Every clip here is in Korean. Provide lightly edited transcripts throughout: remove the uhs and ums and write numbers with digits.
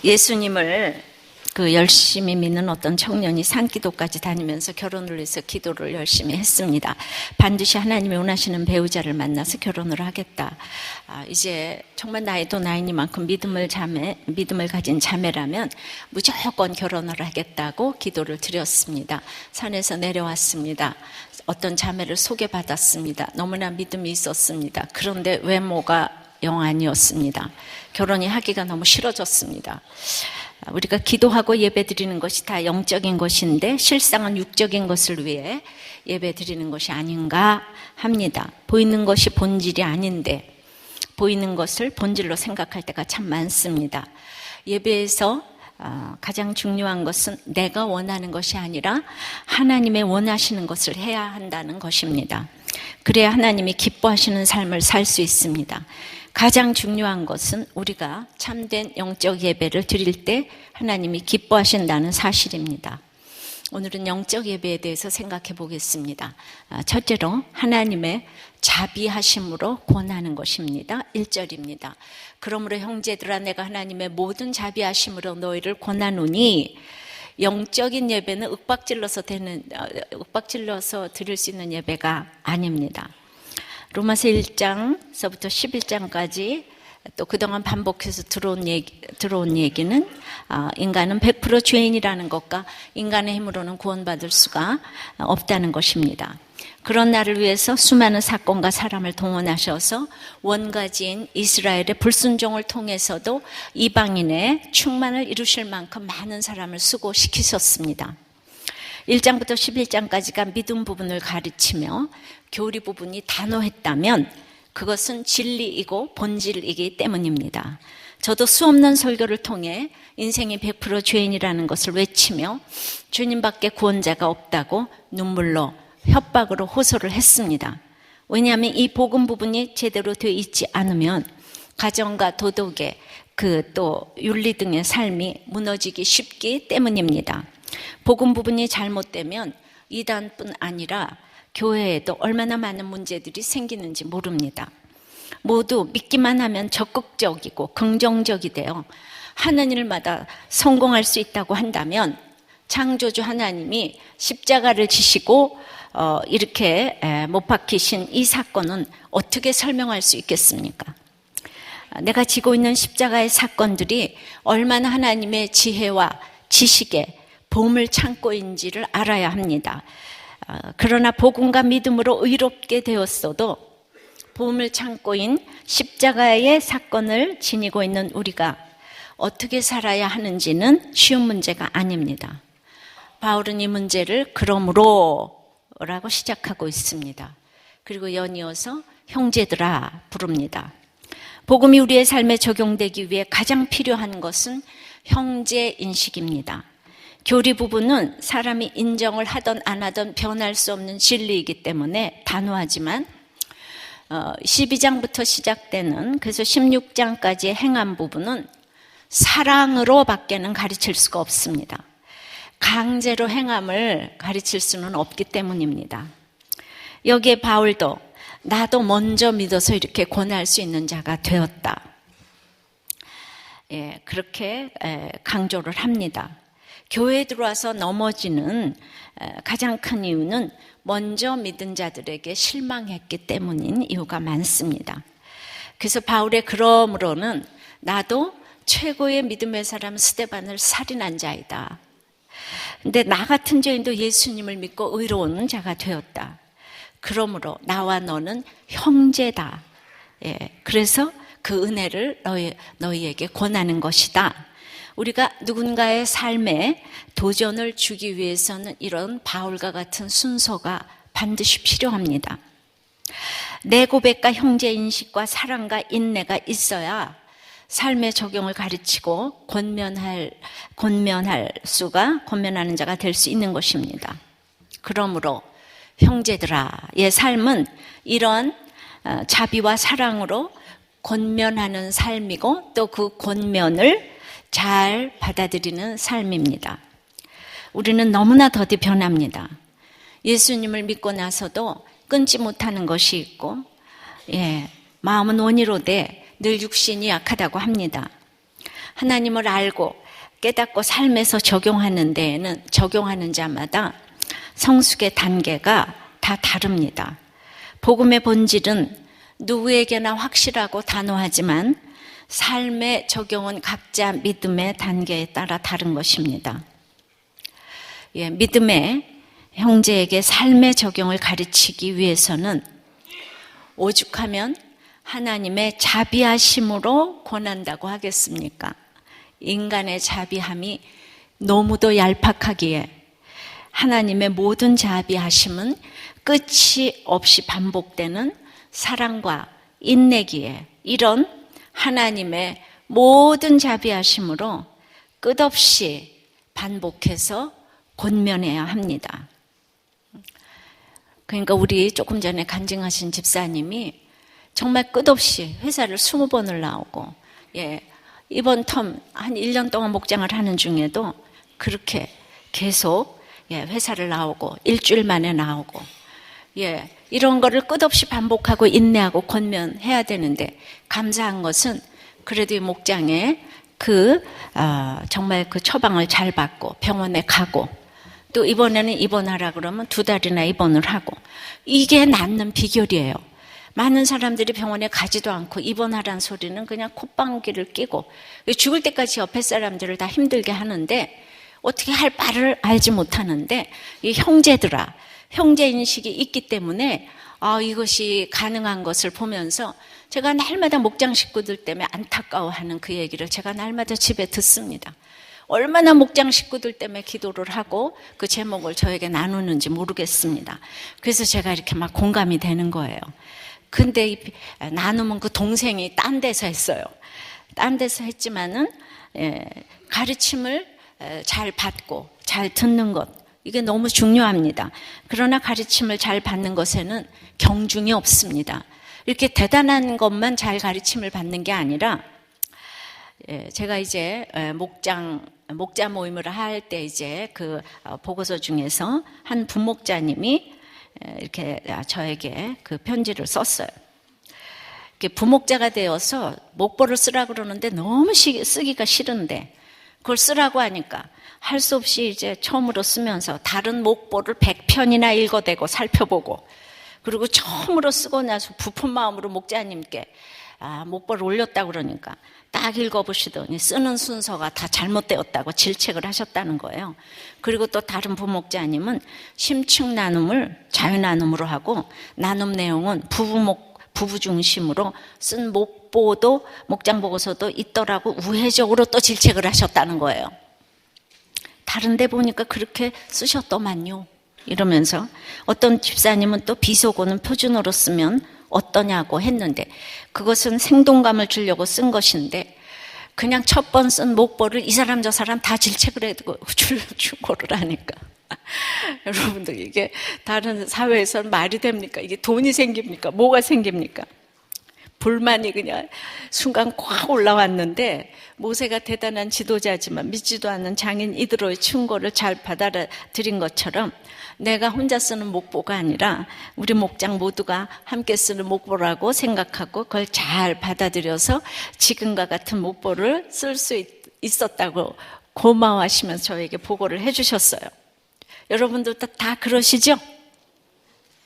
예수님을 열심히 믿는 어떤 청년이 산기도까지 다니면서 결혼을 위해서 기도를 열심히 했습니다. 반드시 하나님이 원하시는 배우자를 만나서 결혼을 하겠다. 이제 정말 나이도 나이니만큼 믿음을 가진 자매라면 무조건 결혼을 하겠다고 기도를 드렸습니다. 산에서 내려왔습니다. 어떤 자매를 소개받았습니다. 너무나 믿음이 있었습니다. 그런데 외모가 영 아니었습니다. 결혼이 하기가 너무 싫어졌습니다. 우리가 기도하고 예배드리는 것이 다 영적인 것인데 실상은 육적인 것을 위해 예배드리는 것이 아닌가 합니다. 보이는 것이 본질이 아닌데 보이는 것을 본질로 생각할 때가 참 많습니다. 예배에서 가장 중요한 것은 내가 원하는 것이 아니라 하나님의 원하시는 것을 해야 한다는 것입니다. 그래야 하나님이 기뻐하시는 삶을 살 수 있습니다. 가장 중요한 것은 우리가 참된 영적 예배를 드릴 때 하나님이 기뻐하신다는 사실입니다. 오늘은 영적 예배에 대해서 생각해 보겠습니다. 첫째로 하나님의 자비하심으로 권하는 것입니다. 1절입니다. 그러므로 형제들아 내가 하나님의 모든 자비하심으로 너희를 권하노니 영적인 예배는 윽박질러서 드릴 수 있는 예배가 아닙니다. 로마서 1장서부터 11장까지 또 그동안 반복해서 들어온 얘기는 인간은 100% 죄인이라는 것과 인간의 힘으로는 구원받을 수가 없다는 것입니다. 그런 나를 위해서 수많은 사건과 사람을 동원하셔서 원가지인 이스라엘의 불순종을 통해서도 이방인의 충만을 이루실 만큼 많은 사람을 수고시키셨습니다. 1장부터 11장까지가 믿음 부분을 가르치며 교리 부분이 단호했다면 그것은 진리이고 본질이기 때문입니다. 저도 수없는 설교를 통해 인생이 100% 죄인이라는 것을 외치며 주님밖에 구원자가 없다고 눈물로 협박으로 호소를 했습니다. 왜냐하면 이 복음 부분이 제대로 되어 있지 않으면 가정과 도덕의 또 윤리 등의 삶이 무너지기 쉽기 때문입니다. 복음 부분이 잘못되면 이단뿐 아니라 교회에도 얼마나 많은 문제들이 생기는지 모릅니다. 모두 믿기만 하면 적극적이고 긍정적이 되어 하는 일마다 성공할 수 있다고 한다면 창조주 하나님이 십자가를 지시고 이렇게 못 박히신 이 사건은 어떻게 설명할 수 있겠습니까? 내가 지고 있는 십자가의 사건들이 얼마나 하나님의 지혜와 지식에 보물 창고인지를 알아야 합니다. 그러나 복음과 믿음으로 의롭게 되었어도 보물 창고인 십자가의 사건을 지니고 있는 우리가 어떻게 살아야 하는지는 쉬운 문제가 아닙니다. 바울은 이 문제를 그러므로라고 시작하고 있습니다. 그리고 연이어서 형제들아 부릅니다. 복음이 우리의 삶에 적용되기 위해 가장 필요한 것은 형제 인식입니다. 교리 부분은 사람이 인정을 하든 안 하든 변할 수 없는 진리이기 때문에 단호하지만 12장부터 시작되는 그래서 16장까지의 행한 부분은 사랑으로 밖에는 가르칠 수가 없습니다. 강제로 행함을 가르칠 수는 없기 때문입니다. 여기에 바울도 나도 먼저 믿어서 이렇게 권할 수 있는 자가 되었다. 그렇게 강조를 합니다. 교회에 들어와서 넘어지는 가장 큰 이유는 먼저 믿은 자들에게 실망했기 때문인 이유가 많습니다. 그래서 바울의 그러므로는 나도 최고의 믿음의 사람 스데반을 살인한 자이다. 근데 나 같은 죄인도 예수님을 믿고 의로운 자가 되었다. 그러므로 나와 너는 형제다. 그래서 그 은혜를 너희에게 권하는 것이다. 우리가 누군가의 삶에 도전을 주기 위해서는 이런 바울과 같은 순서가 반드시 필요합니다. 내 고백과 형제인식과 사랑과 인내가 있어야 삶의 적용을 가르치고 권면하는 자가 될 수 있는 것입니다. 그러므로 형제들아의 삶은 이런 자비와 사랑으로 권면하는 삶이고 또 그 권면을 잘 받아들이는 삶입니다. 우리는 너무나 더디 변합니다. 예수님을 믿고 나서도 끊지 못하는 것이 있고 마음은 원이로되 늘 육신이 약하다고 합니다. 하나님을 알고 깨닫고 삶에서 적용하는 데에는 적용하는 자마다 성숙의 단계가 다 다릅니다. 복음의 본질은 누구에게나 확실하고 단호하지만 삶의 적용은 각자 믿음의 단계에 따라 다른 것입니다. 믿음의 형제에게 삶의 적용을 가르치기 위해서는 오죽하면 하나님의 자비하심으로 권한다고 하겠습니까? 인간의 자비함이 너무도 얄팍하기에 하나님의 모든 자비하심은 끝이 없이 반복되는 사랑과 인내기에 이런 하나님의 모든 자비하심으로 끝없이 반복해서 권면해야 합니다. 그러니까 우리 조금 전에 간증하신 집사님이 정말 끝없이 회사를 20번을 나오고 이번 텀 한 1년 동안 목장을 하는 중에도 그렇게 계속 회사를 나오고 일주일 만에 나오고 이런 거를 끝없이 반복하고 인내하고 권면해야 되는데 감사한 것은 그래도 이 목장에 정말 그 처방을 잘 받고 병원에 가고 또 이번에는 입원하라 그러면 2달이나 입원을 하고 이게 낫는 비결이에요. 많은 사람들이 병원에 가지도 않고 입원하라는 소리는 그냥 콧방귀를 끼고 죽을 때까지 옆에 사람들을 다 힘들게 하는데 어떻게 할 바를 알지 못하는데 이 형제들아, 형제인식이 있기 때문에 이것이 가능한 것을 보면서 제가 날마다 목장 식구들 때문에 안타까워하는 그 얘기를 제가 날마다 집에 듣습니다. 얼마나 목장 식구들 때문에 기도를 하고 그 제목을 저에게 나누는지 모르겠습니다. 그래서 제가 이렇게 막 공감이 되는 거예요. 근데 나누면 그 동생이 딴 데서 했어요. 딴 데서 했지만은 가르침을 잘 받고 잘 듣는 것 이게 너무 중요합니다. 그러나 가르침을 잘 받는 것에는 경중이 없습니다. 이렇게 대단한 것만 잘 가르침을 받는 게 아니라 제가 이제 목자 모임을 할 때 이제 그 보고서 중에서 한 부목자님이 이렇게 저에게 그 편지를 썼어요. 부목자가 되어서 목보를 쓰라 그러는데 너무 쓰기가 싫은데 그걸 쓰라고 하니까 할 수 없이 이제 처음으로 쓰면서 다른 목보를 100편이나 읽어대고 살펴보고 그리고 처음으로 쓰고 나서 부푼 마음으로 목자님께 목보를 올렸다고 그러니까 딱 읽어보시더니 쓰는 순서가 다 잘못되었다고 질책을 하셨다는 거예요. 그리고 또 다른 부목자님은 심층 나눔을 자유나눔으로 하고 나눔 내용은 부부 중심으로 쓴 목보도 목장 보고서도 있더라고 우회적으로 또 질책을 하셨다는 거예요. 다른 데 보니까 그렇게 쓰셨더만요. 이러면서 어떤 집사님은 또 비속어는 표준어로 쓰면 어떠냐고 했는데 그것은 생동감을 주려고 쓴 것인데 그냥 첫 번 쓴 목보를 이 사람 저 사람 다 질책을 해두고 주고를 하니까 여러분들 이게 다른 사회에서는 말이 됩니까? 이게 돈이 생깁니까? 뭐가 생깁니까? 불만이 그냥 순간 꽉 올라왔는데 모세가 대단한 지도자지만 믿지도 않는 장인 이드로의 충고를 잘 받아들인 것처럼 내가 혼자 쓰는 목보가 아니라 우리 목장 모두가 함께 쓰는 목보라고 생각하고 그걸 잘 받아들여서 지금과 같은 목보를 쓸 수 있었다고 고마워하시면서 저에게 보고를 해주셨어요. 여러분들도 다 그러시죠?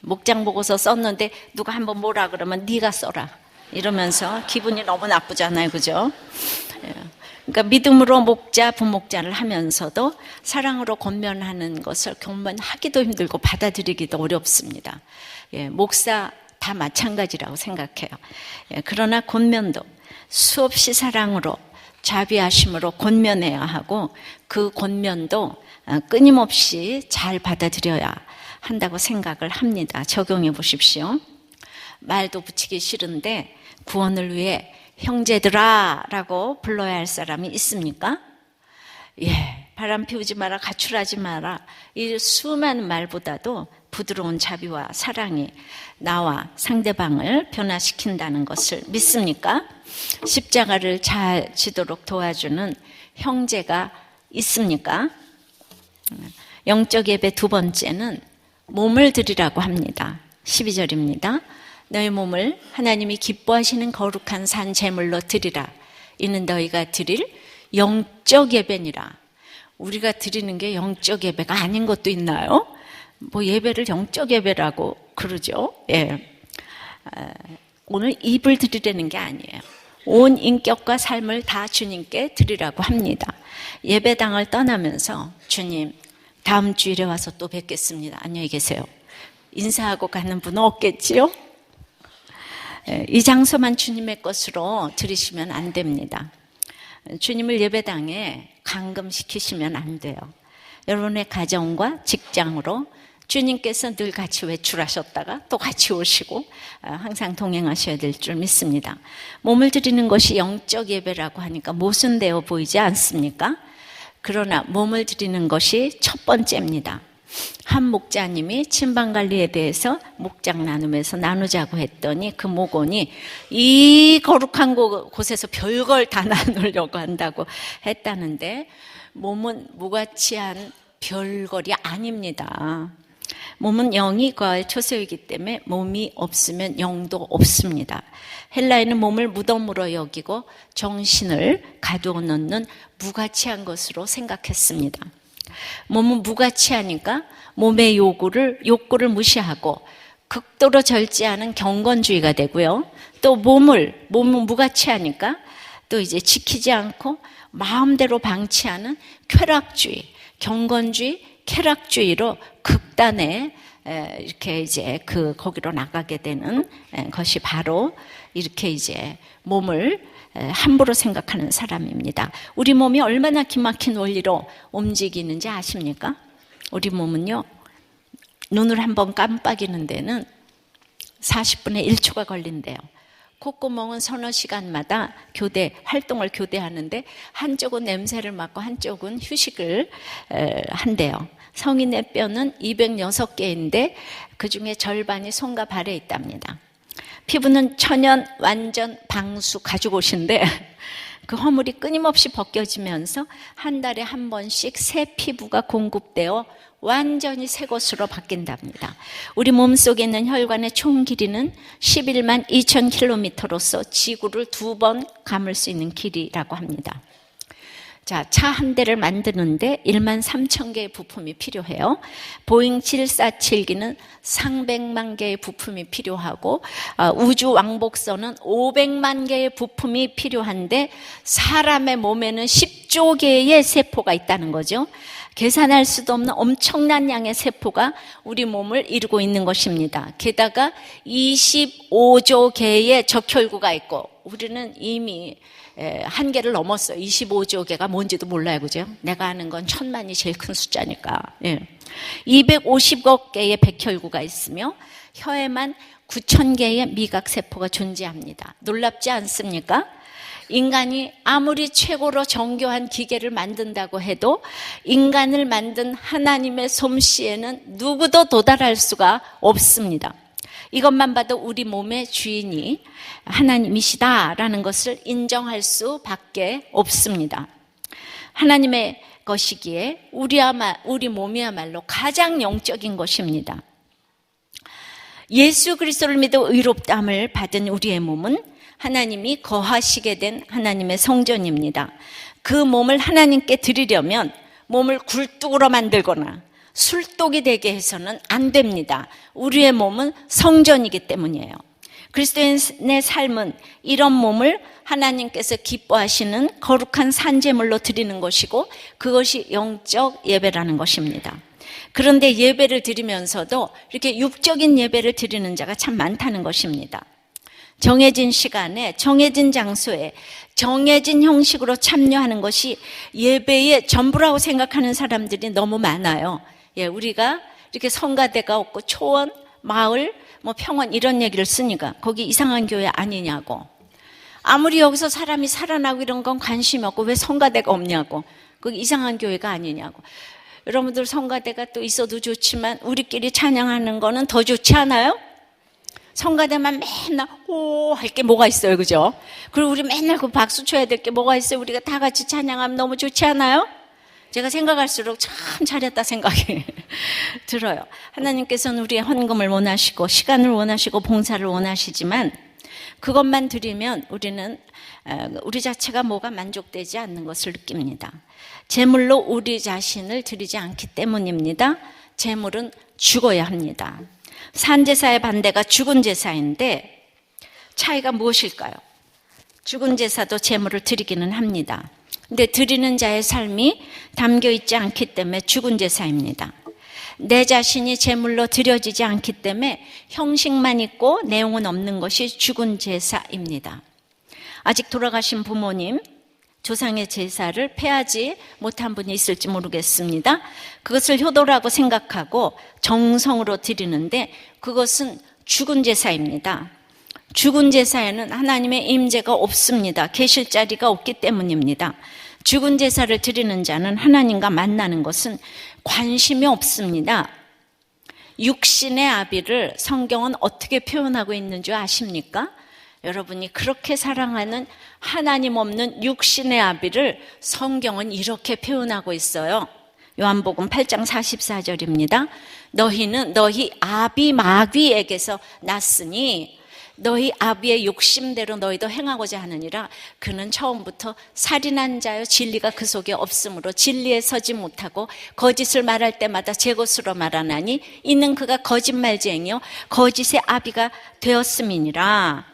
목장 보고서 썼는데 누가 한번 뭐라 그러면 네가 써라 이러면서 기분이 너무 나쁘잖아요, 그죠? 그러니까 믿음으로 목자, 부목자를 하면서도 사랑으로 권면하는 것을 권면하기도 힘들고 받아들이기도 어렵습니다. 목사 다 마찬가지라고 생각해요. 그러나 권면도 수없이 사랑으로 자비하심으로 권면해야 하고 그 권면도 끊임없이 잘 받아들여야 한다고 생각을 합니다. 적용해 보십시오. 말도 붙이기 싫은데 구원을 위해 형제들아 라고 불러야 할 사람이 있습니까? 바람 피우지 마라, 가출하지 마라 이 수많은 말보다도 부드러운 자비와 사랑이 나와 상대방을 변화시킨다는 것을 믿습니까? 십자가를 잘 지도록 도와주는 형제가 있습니까? 영적 예배 두 번째는 몸을 드리라고 합니다. 12절입니다. 너희 몸을 하나님이 기뻐하시는 거룩한 산 제물로 드리라. 이는 너희가 드릴 영적 예배니라. 우리가 드리는 게 영적 예배가 아닌 것도 있나요? 뭐 예배를 영적 예배라고 그러죠. 예. 오늘 입을 드리려는 게 아니에요. 온 인격과 삶을 다 주님께 드리라고 합니다. 예배당을 떠나면서 주님, 다음 주일에 와서 또 뵙겠습니다. 안녕히 계세요. 인사하고 가는 분은 없겠지요? 이 장소만 주님의 것으로 들이시면 안 됩니다. 주님을 예배당에 감금시키시면 안 돼요. 여러분의 가정과 직장으로 주님께서 늘 같이 외출하셨다가 또 같이 오시고 항상 동행하셔야 될 줄 믿습니다. 몸을 드리는 것이 영적 예배라고 하니까 모순되어 보이지 않습니까? 그러나 몸을 드리는 것이 첫 번째입니다. 한 목자님이 침방관리에 대해서 목장 나눔에서 나누자고 했더니 그 목원이 이 거룩한 곳에서 별걸 다 나누려고 한다고 했다는데 몸은 무가치한 별걸이 아닙니다. 몸은 영이 거할 초소이기 때문에 몸이 없으면 영도 없습니다. 헬라에는 몸을 무덤으로 여기고 정신을 가두어 놓는 무가치한 것으로 생각했습니다. 몸은 무가치하니까 몸의 욕구를 무시하고 극도로 절제하는 경건주의가 되고요. 또 몸은 무가치하니까 또 이제 지키지 않고 마음대로 방치하는 쾌락주의, 경건주의, 쾌락주의로 극단에 이렇게 이제 거기로 나가게 되는 것이 바로 이렇게 이제 몸을 함부로 생각하는 사람입니다. 우리 몸이 얼마나 기막힌 원리로 움직이는지 아십니까? 우리 몸은요, 눈을 한번 깜빡이는 데는 40분에 1초가 걸린대요. 콧구멍은 서너 시간마다 활동을 교대하는데 한쪽은 냄새를 맡고 한쪽은 휴식을 한대요. 성인의 뼈는 206개인데 그중에 절반이 손과 발에 있답니다. 피부는 천연 완전 방수 가죽옷인데 그 허물이 끊임없이 벗겨지면서 한 달에 한 번씩 새 피부가 공급되어 완전히 새 것으로 바뀐답니다. 우리 몸속에 있는 혈관의 총 길이는 11만 2천 킬로미터로서 지구를 2번 감을 수 있는 길이라고 합니다. 자, 차 한 대를 만드는데 1만 3천 개의 부품이 필요해요. 보잉 747기는 300만 개의 부품이 필요하고 우주 왕복선은 500만 개의 부품이 필요한데 사람의 몸에는 10조 개의 세포가 있다는 거죠. 계산할 수도 없는 엄청난 양의 세포가 우리 몸을 이루고 있는 것입니다. 게다가 25조 개의 적혈구가 있고 우리는 이미 한계를 넘었어요. 25조 개가 뭔지도 몰라요. 그죠? 내가 아는 건 1000만이 제일 큰 숫자니까. 250억 개의 백혈구가 있으며 혀에만 9천 개의 미각세포가 존재합니다. 놀랍지 않습니까? 인간이 아무리 최고로 정교한 기계를 만든다고 해도 인간을 만든 하나님의 솜씨에는 누구도 도달할 수가 없습니다. 이것만 봐도 우리 몸의 주인이 하나님이시다라는 것을 인정할 수밖에 없습니다. 하나님의 것이기에 우리 몸이야말로 가장 영적인 것입니다. 예수 그리스도를 믿어 의롭다함을 받은 우리의 몸은 하나님이 거하시게 된 하나님의 성전입니다. 그 몸을 하나님께 드리려면 몸을 굴뚝으로 만들거나 술독이 되게 해서는 안 됩니다. 우리의 몸은 성전이기 때문이에요. 그리스도인의 삶은 이런 몸을 하나님께서 기뻐하시는 거룩한 산제물로 드리는 것이고 그것이 영적 예배라는 것입니다. 그런데 예배를 드리면서도 이렇게 육적인 예배를 드리는 자가 참 많다는 것입니다. 정해진 시간에 정해진 장소에 정해진 형식으로 참여하는 것이 예배의 전부라고 생각하는 사람들이 너무 많아요. 우리가 이렇게 성가대가 없고 초원, 마을, 평원 이런 얘기를 쓰니까 거기 이상한 교회 아니냐고. 아무리 여기서 사람이 살아나고 이런 건 관심이 없고 왜 성가대가 없냐고. 거기 이상한 교회가 아니냐고. 여러분들 성가대가 또 있어도 좋지만 우리끼리 찬양하는 거는 더 좋지 않아요? 성가대만 맨날 할 게 뭐가 있어요, 그죠? 그리고 우리 맨날 그 박수 쳐야 될 게 뭐가 있어요? 우리가 다 같이 찬양하면 너무 좋지 않아요? 제가 생각할수록 참 잘했다 생각이 들어요. 하나님께서는 우리의 헌금을 원하시고 시간을 원하시고 봉사를 원하시지만 그것만 드리면 우리는 우리 자체가 뭐가 만족되지 않는 것을 느낍니다. 제물로 우리 자신을 드리지 않기 때문입니다. 제물은 죽어야 합니다. 산제사의 반대가 죽은 제사인데 차이가 무엇일까요? 죽은 제사도 제물을 드리기는 합니다. 근데 드리는 자의 삶이 담겨 있지 않기 때문에 죽은 제사입니다. 내 자신이 제물로 드려지지 않기 때문에 형식만 있고 내용은 없는 것이 죽은 제사입니다. 아직 돌아가신 부모님, 조상의 제사를 폐하지 못한 분이 있을지 모르겠습니다. 그것을 효도라고 생각하고 정성으로 드리는데 그것은 죽은 제사입니다. 죽은 제사에는 하나님의 임재가 없습니다. 계실 자리가 없기 때문입니다. 죽은 제사를 드리는 자는 하나님과 만나는 것은 관심이 없습니다. 육신의 아비를 성경은 어떻게 표현하고 있는 줄 아십니까? 여러분이 그렇게 사랑하는 하나님 없는 육신의 아비를 성경은 이렇게 표현하고 있어요. 요한복음 8장 44절입니다. 너희는 너희 아비 마귀에게서 났으니 너희 아비의 욕심대로 너희도 행하고자 하느니라. 그는 처음부터 살인한 자요 진리가 그 속에 없으므로 진리에 서지 못하고 거짓을 말할 때마다 제 것으로 말하나니 이는 그가 거짓말쟁이요 거짓의 아비가 되었음이니라.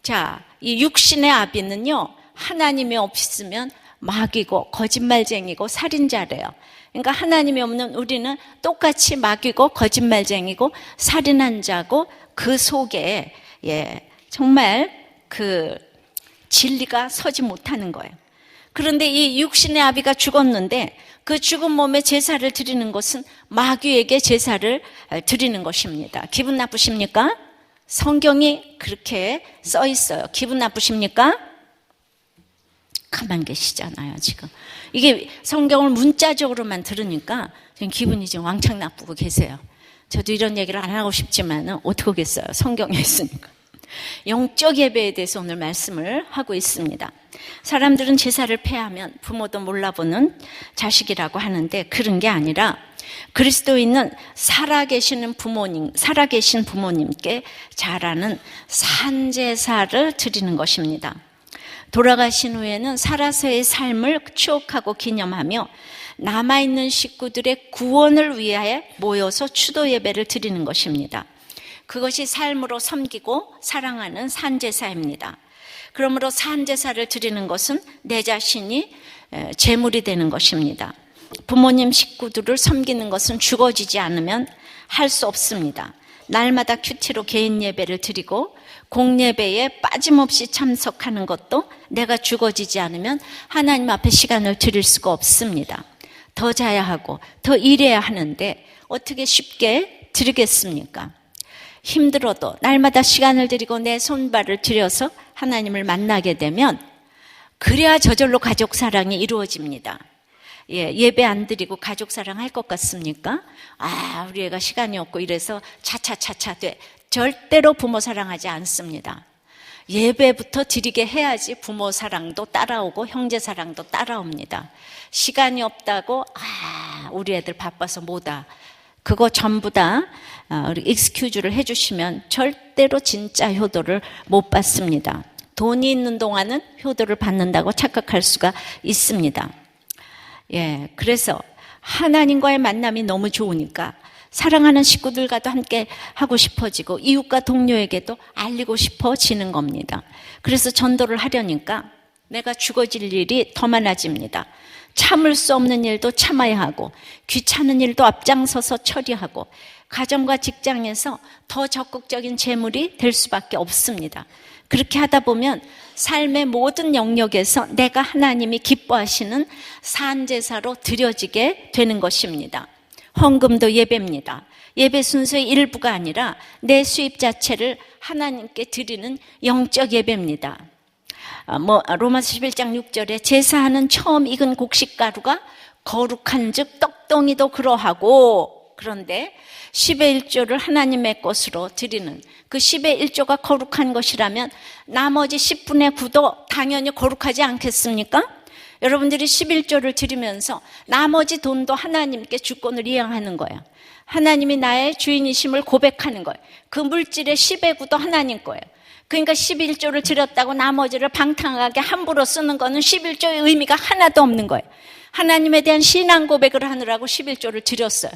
자, 이 육신의 아비는요 하나님이 없으면 마귀고 거짓말쟁이고 살인자래요. 그러니까 하나님이 없는 우리는 똑같이 마귀고 거짓말쟁이고 살인한 자고 그 속에 정말 그 진리가 서지 못하는 거예요. 그런데 이 육신의 아비가 죽었는데 그 죽은 몸에 제사를 드리는 것은 마귀에게 제사를 드리는 것입니다. 기분 나쁘십니까? 성경이 그렇게 써 있어요. 기분 나쁘십니까? 가만 계시잖아요, 지금. 이게 성경을 문자적으로만 들으니까 지금 기분이 좀 왕창 나쁘고 계세요. 저도 이런 얘기를 안 하고 싶지만 어떡하겠어요. 성경에 있으니까. 영적 예배에 대해서 오늘 말씀을 하고 있습니다. 사람들은 제사를 폐하면 부모도 몰라보는 자식이라고 하는데 그런 게 아니라 그리스도인은 살아계신 부모님께 잘하는 산제사를 드리는 것입니다. 돌아가신 후에는 살아서의 삶을 추억하고 기념하며 남아있는 식구들의 구원을 위하여 모여서 추도 예배를 드리는 것입니다. 그것이 삶으로 섬기고 사랑하는 산제사입니다. 그러므로 산제사를 드리는 것은 내 자신이 제물이 되는 것입니다. 부모님 식구들을 섬기는 것은 죽어지지 않으면 할 수 없습니다. 날마다 큐티로 개인 예배를 드리고 공예배에 빠짐없이 참석하는 것도 내가 죽어지지 않으면 하나님 앞에 시간을 드릴 수가 없습니다. 더 자야 하고 더 일해야 하는데 어떻게 쉽게 드리겠습니까? 힘들어도 날마다 시간을 들이고 내 손발을 들여서 하나님을 만나게 되면 그래야 저절로 가족 사랑이 이루어집니다. 예배 안 드리고 가족 사랑 할 것 같습니까? 우리 애가 시간이 없고 이래서 차차차차 돼. 절대로 부모 사랑하지 않습니다. 예배부터 드리게 해야지 부모 사랑도 따라오고 형제 사랑도 따라옵니다. 시간이 없다고 우리 애들 바빠서 못와. 그거 전부 다 익스큐즈를 해주시면 절대로 진짜 효도를 못 받습니다. 돈이 있는 동안은 효도를 받는다고 착각할 수가 있습니다. 그래서 하나님과의 만남이 너무 좋으니까 사랑하는 식구들과도 함께 하고 싶어지고 이웃과 동료에게도 알리고 싶어지는 겁니다. 그래서 전도를 하려니까 내가 죽어질 일이 더 많아집니다. 참을 수 없는 일도 참아야 하고 귀찮은 일도 앞장서서 처리하고 가정과 직장에서 더 적극적인 제물이 될 수밖에 없습니다. 그렇게 하다 보면 삶의 모든 영역에서 내가 하나님이 기뻐하시는 산제사로 드려지게 되는 것입니다. 헌금도 예배입니다. 예배 순서의 일부가 아니라 내 수입 자체를 하나님께 드리는 영적 예배입니다. 로마서 11장 6절에 제사하는 처음 익은 곡식가루가 거룩한 즉 떡덩이도 그러하고 그런데 10의 1조를 하나님의 것으로 드리는 그 10의 1조가 거룩한 것이라면 나머지 10분의 9도 당연히 거룩하지 않겠습니까? 여러분들이 11조를 드리면서 나머지 돈도 하나님께 주권을 이양하는 거예요. 하나님이 나의 주인이심을 고백하는 거예요. 그 물질의 10의 9도 하나님 거예요. 그러니까 11조를 드렸다고 나머지를 방탕하게 함부로 쓰는 거는 11조의 의미가 하나도 없는 거예요. 하나님에 대한 신앙 고백을 하느라고 11조를 드렸어요.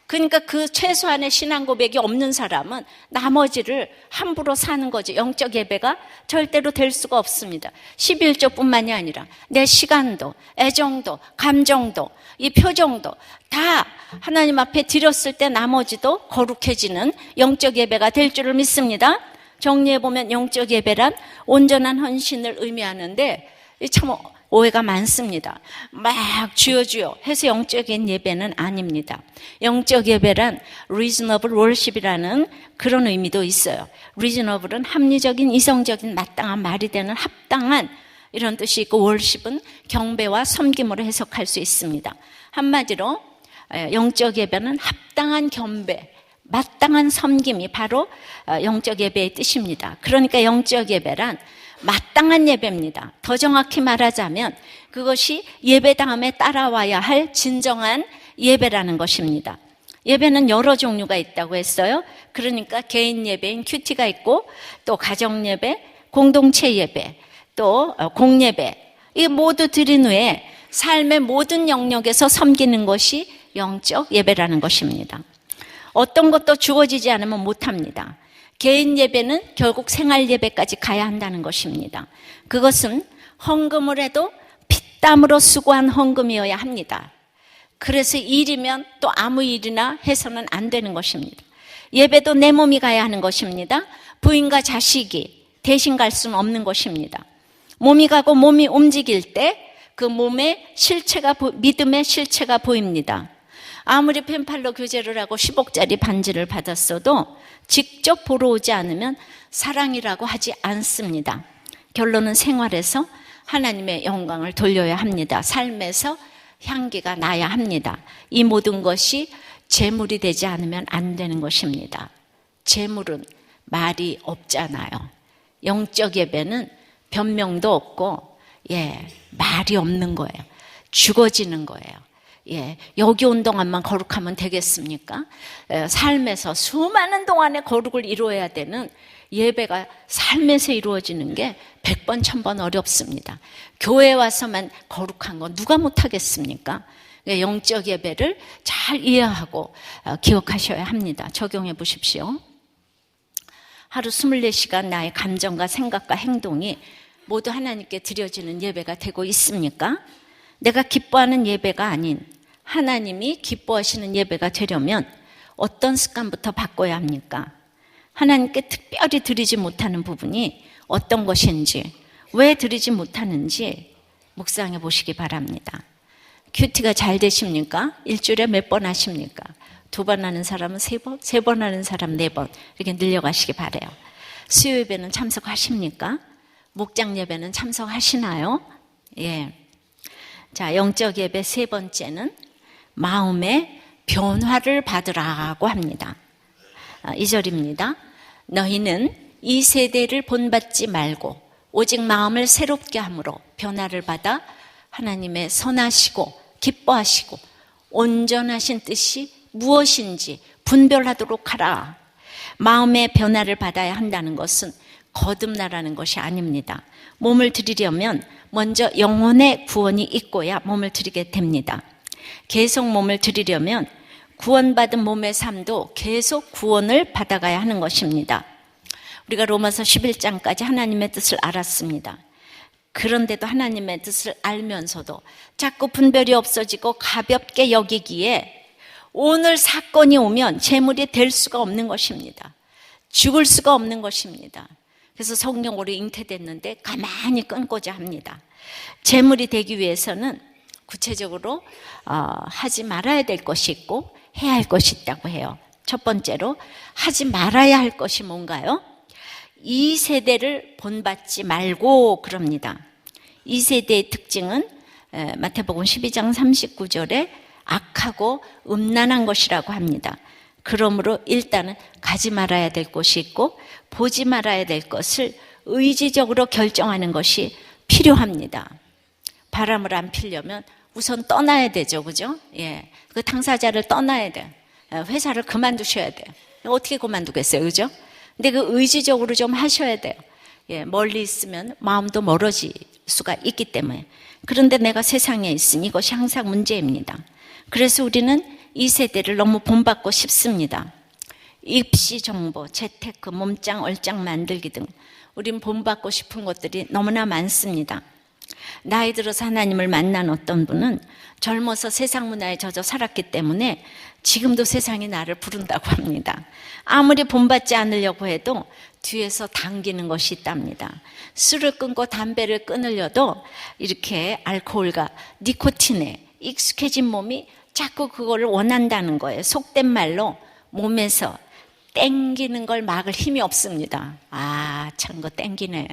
그러니까 그 최소한의 신앙 고백이 없는 사람은 나머지를 함부로 사는 거죠. 영적 예배가 절대로 될 수가 없습니다. 11조뿐만이 아니라 내 시간도, 애정도, 감정도, 이 표정도 다 하나님 앞에 드렸을 때 나머지도 거룩해지는 영적 예배가 될 줄을 믿습니다. 정리해보면 영적 예배란 온전한 헌신을 의미하는데 참 오해가 많습니다. 막 주여 주여 해서 영적인 예배는 아닙니다. 영적 예배란 reasonable worship이라는 그런 의미도 있어요. reasonable은 합리적인, 이성적인, 마땅한, 말이 되는 합당한 이런 뜻이 있고, worship은 경배와 섬김으로 해석할 수 있습니다. 한마디로 영적 예배는 합당한 경배, 마땅한 섬김이 바로 영적 예배의 뜻입니다. 그러니까 영적 예배란 마땅한 예배입니다. 더 정확히 말하자면 그것이 예배 다음에 따라와야 할 진정한 예배라는 것입니다. 예배는 여러 종류가 있다고 했어요. 그러니까 개인 예배인 큐티가 있고, 또 가정 예배, 공동체 예배, 또 공예배, 이 모두 드린 후에 삶의 모든 영역에서 섬기는 것이 영적 예배라는 것입니다. 어떤 것도 주어지지 않으면 못합니다. 개인 예배는 결국 생활 예배까지 가야 한다는 것입니다. 그것은 헌금을 해도 피땀으로 수고한 헌금이어야 합니다. 그래서 일이면 또 아무 일이나 해서는 안 되는 것입니다. 예배도 내 몸이 가야 하는 것입니다. 부인과 자식이 대신 갈 수는 없는 것입니다. 몸이 가고 몸이 움직일 때 그 몸의 실체가, 믿음의 실체가 보입니다. 아무리 펜팔로 교제를 하고 10억짜리 반지를 받았어도 직접 보러 오지 않으면 사랑이라고 하지 않습니다. 결론은 생활에서 하나님의 영광을 돌려야 합니다. 삶에서 향기가 나야 합니다. 이 모든 것이 재물이 되지 않으면 안 되는 것입니다. 재물은 말이 없잖아요. 영적 예배는 변명도 없고, 말이 없는 거예요. 죽어지는 거예요. 여기 온 동안만 거룩하면 되겠습니까? 삶에서 수많은 동안의 거룩을 이루어야 되는 예배가 삶에서 이루어지는 게 100번, 1000번 어렵습니다. 교회 와서만 거룩한 건 누가 못하겠습니까? 영적 예배를 잘 이해하고 기억하셔야 합니다. 적용해 보십시오. 하루 24시간 나의 감정과 생각과 행동이 모두 하나님께 드려지는 예배가 되고 있습니까? 내가 기뻐하는 예배가 아닌 하나님이 기뻐하시는 예배가 되려면 어떤 습관부터 바꿔야 합니까? 하나님께 특별히 드리지 못하는 부분이 어떤 것인지, 왜 드리지 못하는지 묵상해 보시기 바랍니다. 큐티가 잘 되십니까? 일주일에 몇 번 하십니까? 2번 하는 사람은 3번, 3번 하는 사람 4번 이렇게 늘려가시기 바라요. 수요 예배는 참석하십니까? 목장 예배는 참석하시나요? 자, 영적 예배 3번째는 마음의 변화를 받으라고 합니다. 2절입니다. 너희는 이 세대를 본받지 말고 오직 마음을 새롭게 함으로 변화를 받아 하나님의 선하시고 기뻐하시고 온전하신 뜻이 무엇인지 분별하도록 하라. 마음의 변화를 받아야 한다는 것은 거듭나라는 것이 아닙니다. 몸을 드리려면 먼저 영혼의 구원이 있고야 몸을 드리게 됩니다. 계속 몸을 드리려면 구원받은 몸의 삶도 계속 구원을 받아가야 하는 것입니다. 우리가 로마서 11장까지 하나님의 뜻을 알았습니다. 그런데도 하나님의 뜻을 알면서도 자꾸 분별이 없어지고 가볍게 여기기에 오늘 사건이 오면 재물이 될 수가 없는 것입니다. 죽을 수가 없는 것입니다. 그래서 성령으로 잉태됐는데 가만히 끊고자 합니다. 재물이 되기 위해서는 구체적으로 하지 말아야 될 것이 있고 해야 할 것이 있다고 해요. 첫 번째로 하지 말아야 할 것이 뭔가요? 이 세대를 본받지 말고 그럽니다. 이 세대의 특징은 마태복음 12장 39절에 악하고 음란한 것이라고 합니다. 그러므로 일단은 가지 말아야 될 것이 있고 보지 말아야 될 것을 의지적으로 결정하는 것이 필요합니다. 바람을 안 피려면 우선 떠나야 되죠, 그죠? 그 당사자를 떠나야 돼. 회사를 그만두셔야 돼요. 어떻게 그만두겠어요, 그죠? 근데 그 의지적으로 좀 하셔야 돼요. 멀리 있으면 마음도 멀어질 수가 있기 때문에. 그런데 내가 세상에 있으니 이것이 항상 문제입니다. 그래서 우리는 이 세대를 너무 본받고 싶습니다. 입시 정보, 재테크, 몸짱, 얼짱 만들기 등 우린 본받고 싶은 것들이 너무나 많습니다. 나이 들어서 하나님을 만난 어떤 분은 젊어서 세상 문화에 젖어 살았기 때문에 지금도 세상이 나를 부른다고 합니다. 아무리 본받지 않으려고 해도 뒤에서 당기는 것이 있답니다. 술을 끊고 담배를 끊으려도 이렇게 알코올과 니코틴에 익숙해진 몸이 자꾸 그거를 원한다는 거예요. 속된 말로 몸에서 땡기는 걸 막을 힘이 없습니다. 아, 참 거 땡기네.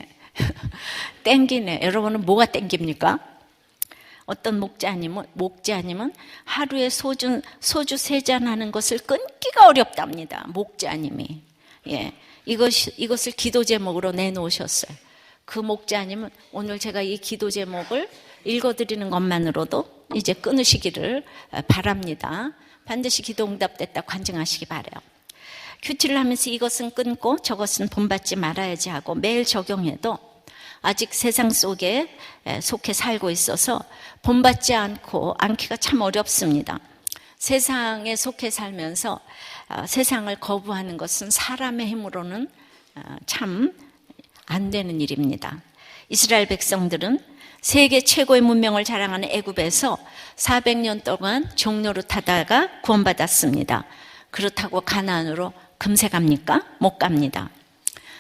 땡기네. 여러분은 뭐가 땡깁니까? 어떤 목자님은 하루에 소주 3잔 하는 것을 끊기가 어렵답니다. 목자님이. 이것을 기도 제목으로 내놓으셨어요. 그 목자님은 오늘 제가 이 기도 제목을 읽어드리는 것만으로도 이제 끊으시기를 바랍니다. 반드시 기도 응답됐다 관증하시기 바라요. 큐티를 하면서 이것은 끊고 저것은 본받지 말아야지 하고 매일 적용해도 아직 세상 속에 속해 살고 있어서 본받지 않기가 참 어렵습니다. 세상에 속해 살면서 세상을 거부하는 것은 사람의 힘으로는 참 안 되는 일입니다. 이스라엘 백성들은 세계 최고의 문명을 자랑하는 애굽에서 400년 동안 종로로 타다가 구원받았습니다. 그렇다고 가나안으로 금세 갑니까? 못 갑니다.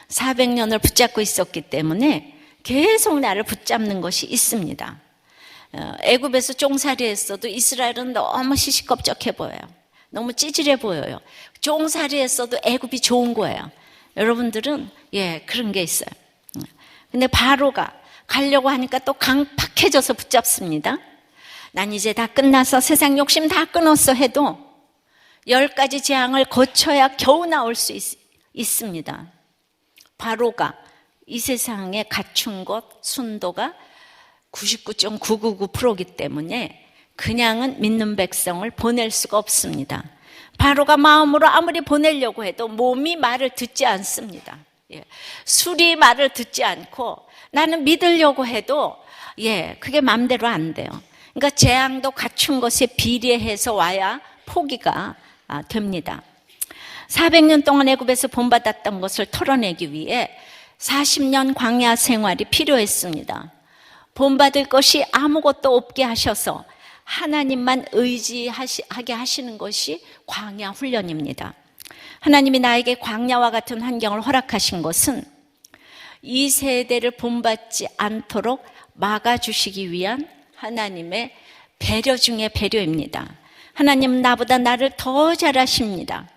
400년을 붙잡고 있었기 때문에 계속 나를 붙잡는 것이 있습니다. 애굽에서 쫑살이 했어도 이스라엘은 너무 시시껍적해 보여요. 너무 찌질해 보여요. 쫑살이 했어도 애굽이 좋은 거예요. 여러분들은 그런 게 있어요. 근데 바로가 가려고 하니까 또 강팍해져서 붙잡습니다. 난 이제 다 끝나서 세상 욕심 다 끊었어 해도 10가지 재앙을 거쳐야 겨우 나올 수 있습니다. 바로가 이 세상에 갖춘 것 순도가 99.999%이기 때문에 그냥은 믿는 백성을 보낼 수가 없습니다. 바로가 마음으로 아무리 보내려고 해도 몸이 말을 듣지 않습니다. 술이 말을 듣지 않고 나는 믿으려고 해도 그게 마음대로 안 돼요. 그러니까 재앙도 갖춘 것에 비례해서 와야 포기가 됩니다. 400년 동안 애굽에서 본받았던 것을 털어내기 위해 40년 광야 생활이 필요했습니다. 본받을 것이 아무것도 없게 하셔서 하나님만 의지하게 하시는 것이 광야 훈련입니다. 하나님이 나에게 광야와 같은 환경을 허락하신 것은 이 세대를 본받지 않도록 막아주시기 위한 하나님의 배려 중의 배려입니다. 하나님은 나보다 나를 더 잘 아십니다.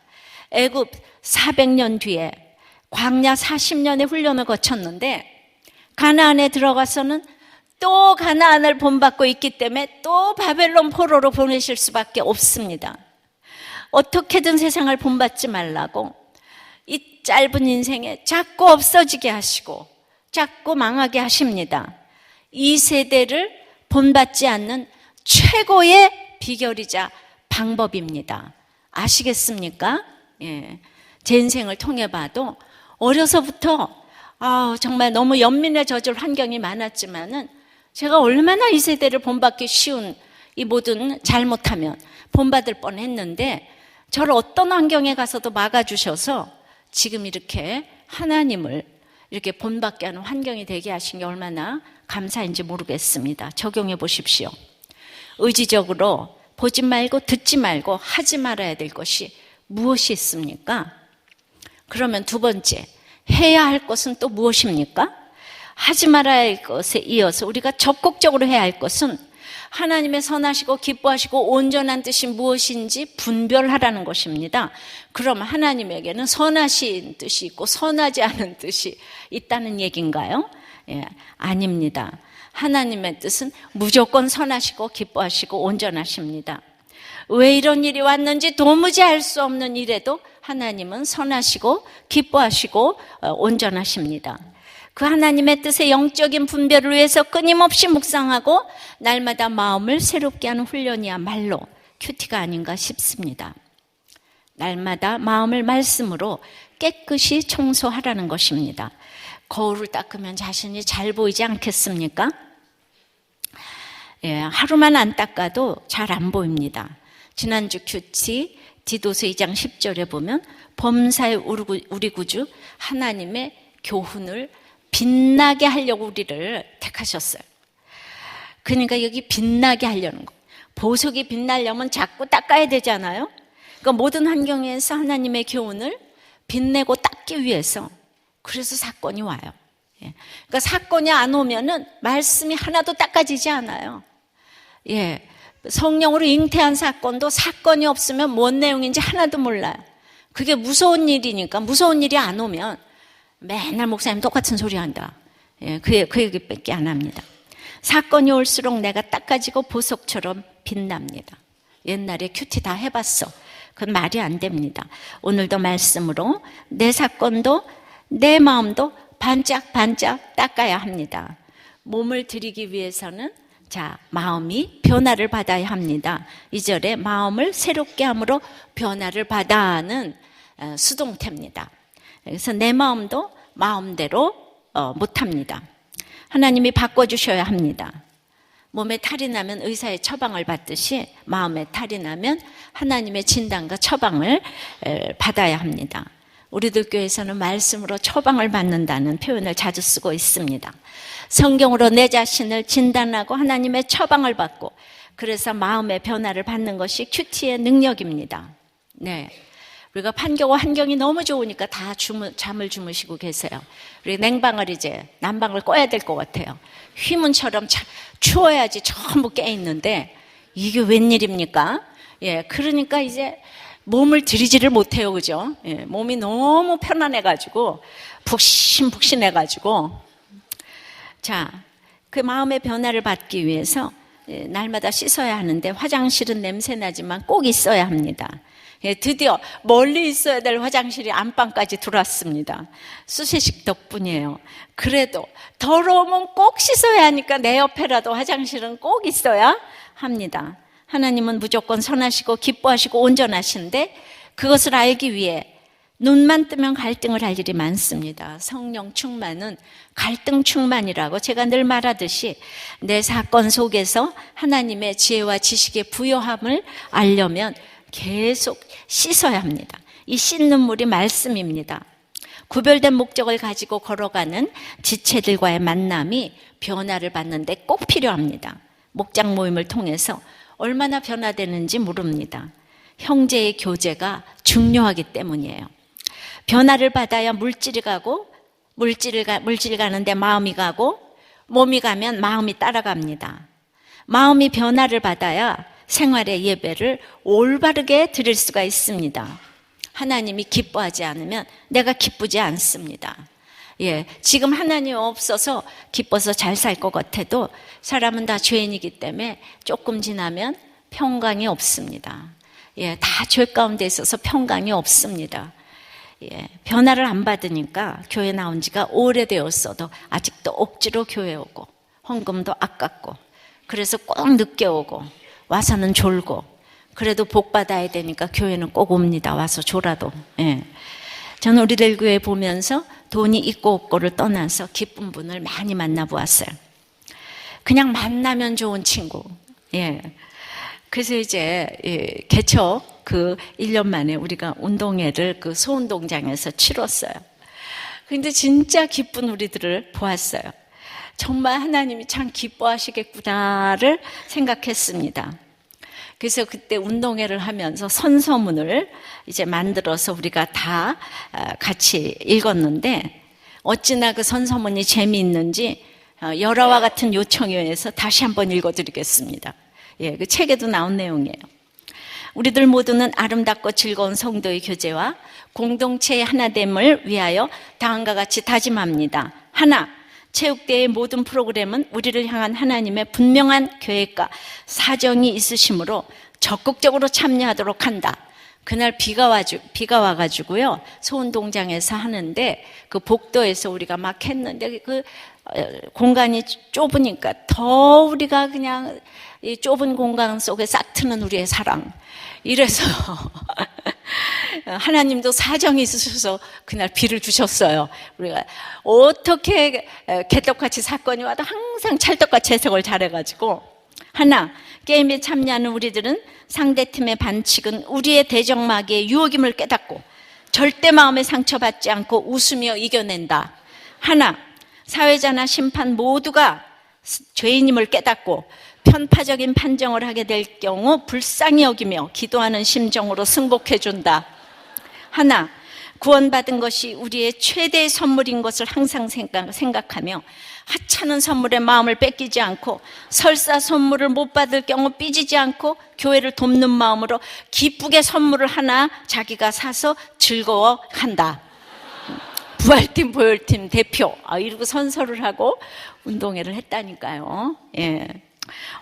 애굽 400년 뒤에 광야 40년의 훈련을 거쳤는데 가나안에 들어가서는 또 가나안을 본받고 있기 때문에 또 바벨론 포로로 보내실 수밖에 없습니다. 어떻게든 세상을 본받지 말라고 이 짧은 인생에 자꾸 없어지게 하시고 자꾸 망하게 하십니다. 이 세대를 본받지 않는 최고의 비결이자 방법입니다. 아시겠습니까? 제 인생을 통해 봐도 어려서부터 정말 너무 연민에 젖을 환경이 많았지만은 제가 얼마나 이 세대를 본받기 쉬운 이 모든 잘못하면 본받을 뻔했는데 저를 어떤 환경에 가서도 막아주셔서 지금 이렇게 하나님을 이렇게 본받게 하는 환경이 되게 하신 게 얼마나 감사인지 모르겠습니다. 적용해 보십시오. 의지적으로 보지 말고 듣지 말고 하지 말아야 될 것이 무엇이 있습니까? 그러면 두 번째, 해야 할 것은 또 무엇입니까? 하지 말아야 할 것에 이어서 우리가 적극적으로 해야 할 것은 하나님의 선하시고 기뻐하시고 온전한 뜻이 무엇인지 분별하라는 것입니다. 그럼 하나님에게는 선하신 뜻이 있고 선하지 않은 뜻이 있다는 얘기인가요? 아닙니다. 하나님의 뜻은 무조건 선하시고 기뻐하시고 온전하십니다. 왜 이런 일이 왔는지 도무지 알 수 없는 일에도 하나님은 선하시고 기뻐하시고 온전하십니다. 그 하나님의 뜻의 영적인 분별을 위해서 끊임없이 묵상하고 날마다 마음을 새롭게 하는 훈련이야말로 큐티가 아닌가 싶습니다. 날마다 마음을 말씀으로 깨끗이 청소하라는 것입니다. 거울을 닦으면 자신이 잘 보이지 않겠습니까? 예, 하루만 안 닦아도 잘 안 보입니다. 지난주 큐티 디도서 2장 10절에 보면 범사의 우리 구주 하나님의 교훈을 빛나게 하려고 우리를 택하셨어요. 그러니까 여기 빛나게 하려는 거. 보석이 빛나려면 자꾸 닦아야 되잖아요. 그러니까 모든 환경에서 하나님의 교훈을 빛내고 닦기 위해서, 그래서 사건이 와요. 예. 그러니까 사건이 안 오면은 말씀이 하나도 닦아지지 않아요. 예. 성령으로 잉태한 사건도 사건이 없으면 뭔 내용인지 하나도 몰라요. 그게 무서운 일이니까, 무서운 일이 안 오면 맨날 목사님 똑같은 소리 한다. 예. 그 얘기밖에 안 합니다. 사건이 올수록 내가 닦아지고 보석처럼 빛납니다. 옛날에 큐티 다 해봤어. 그건 말이 안 됩니다. 오늘도 말씀으로 내 사건도 내 마음도 반짝반짝 닦아야 합니다. 몸을 드리기 위해서는 마음이 변화를 받아야 합니다. 2절에 마음을 새롭게 함으로 변화를 받아는 수동태입니다. 그래서 내 마음도 마음대로 못합니다. 하나님이 바꿔주셔야 합니다. 몸에 탈이 나면 의사의 처방을 받듯이 마음에 탈이 나면 하나님의 진단과 처방을 받아야 합니다. 우리들 교회에서는 말씀으로 처방을 받는다는 표현을 자주 쓰고 있습니다. 성경으로 내 자신을 진단하고 하나님의 처방을 받고, 그래서 마음의 변화를 받는 것이 큐티의 능력입니다. 네. 우리가 판교고 환경이 너무 좋으니까 다 잠을 주무시고 계세요. 우리 냉방을 이제 난방을 꺼야 될 것 같아요. 휘문처럼 추워야지 전부 깨 있는데 이게 웬일입니까? 예, 그러니까 이제 몸을 들이지를 못해요, 그죠? 예, 몸이 너무 편안해가지고 푹신푹신해가지고 그 마음의 변화를 받기 위해서 날마다 씻어야 하는데 화장실은 냄새 나지만 꼭 있어야 합니다. 예, 드디어 멀리 있어야 될 화장실이 안방까지 들어왔습니다. 수세식 덕분이에요. 그래도 더러우면 꼭 씻어야 하니까 내 옆에라도 화장실은 꼭 있어야 합니다. 하나님은 무조건 선하시고 기뻐하시고 온전하신데 그것을 알기 위해 눈만 뜨면 갈등을 할 일이 많습니다. 성령 충만은 갈등 충만이라고 제가 늘 말하듯이 내 사건 속에서 하나님의 지혜와 지식의 부요함을 알려면 계속 씻어야 합니다. 이 씻는 물이 말씀입니다. 구별된 목적을 가지고 걸어가는 지체들과의 만남이 변화를 받는데 꼭 필요합니다. 목장 모임을 통해서 얼마나 변화되는지 모릅니다. 형제의 교제가 중요하기 때문이에요. 변화를 받아야 물질이 가고, 물질 가는데 마음이 가고, 몸이 가면 마음이 따라갑니다. 마음이 변화를 받아야 생활의 예배를 올바르게 드릴 수가 있습니다. 하나님이 기뻐하지 않으면 내가 기쁘지 않습니다. 예, 지금 하나님 없어서 기뻐서 잘 살 것 같아도 사람은 다 죄인이기 때문에 조금 지나면 평강이 없습니다. 예, 다 죄 가운데 있어서 평강이 없습니다. 예, 변화를 안 받으니까 교회 나온 지가 오래되었어도 아직도 억지로 교회 오고 헌금도 아깝고 그래서 꼭 늦게 오고 와서는 졸고, 그래도 복 받아야 되니까 교회는 꼭 옵니다. 와서 졸아도. 예. 저는 우리들 교회 보면서 돈이 있고 없고를 떠나서 기쁜 분을 많이 만나보았어요. 그냥 만나면 좋은 친구. 예. 그래서 이제 개척 1년 만에 우리가 운동회를 소운동장에서 치렀어요. 근데 진짜 기쁜 우리들을 보았어요. 정말 하나님이 참 기뻐하시겠구나를 생각했습니다. 그래서 그때 운동회를 하면서 선서문을 이제 만들어서 우리가 다 같이 읽었는데 어찌나 그 선서문이 재미있는지 열화와 같은 요청에 의해서 다시 한번 읽어드리겠습니다. 예, 그 책에도 나온 내용이에요. 우리들 모두는 아름답고 즐거운 성도의 교제와 공동체의 하나됨을 위하여 다음과 같이 다짐합니다. 하나, 체육대회의 모든 프로그램은 우리를 향한 하나님의 분명한 계획과 사정이 있으시므로 적극적으로 참여하도록 한다. 그날 비가 와가지고요, 소운동장에서 하는데 그 복도에서 우리가 막 했는데 그 공간이 좁으니까 더 우리가 그냥 이 좁은 공간 속에 싹 트는 우리의 사랑, 이래서 하나님도 사정이 있으셔서 그날 비를 주셨어요. 우리가 어떻게 개떡같이 사건이 와도 항상 찰떡같이 해석을 잘해가지고. 하나, 게임에 참여하는 우리들은 상대팀의 반칙은 우리의 대적마귀의 유혹임을 깨닫고 절대 마음에 상처받지 않고 웃으며 이겨낸다. 하나, 사회자나 심판 모두가 죄인임을 깨닫고 편파적인 판정을 하게 될 경우 불쌍히 여기며 기도하는 심정으로 승복해준다. 하나, 구원받은 것이 우리의 최대의 선물인 것을 항상 생각하며 하찮은 선물에 마음을 뺏기지 않고 설사 선물을 못 받을 경우 삐지지 않고 교회를 돕는 마음으로 기쁘게 선물을 하나 자기가 사서 즐거워한다. 부활팀, 보혈팀 대표 이러고 선서를 하고 운동회를 했다니까요. 예.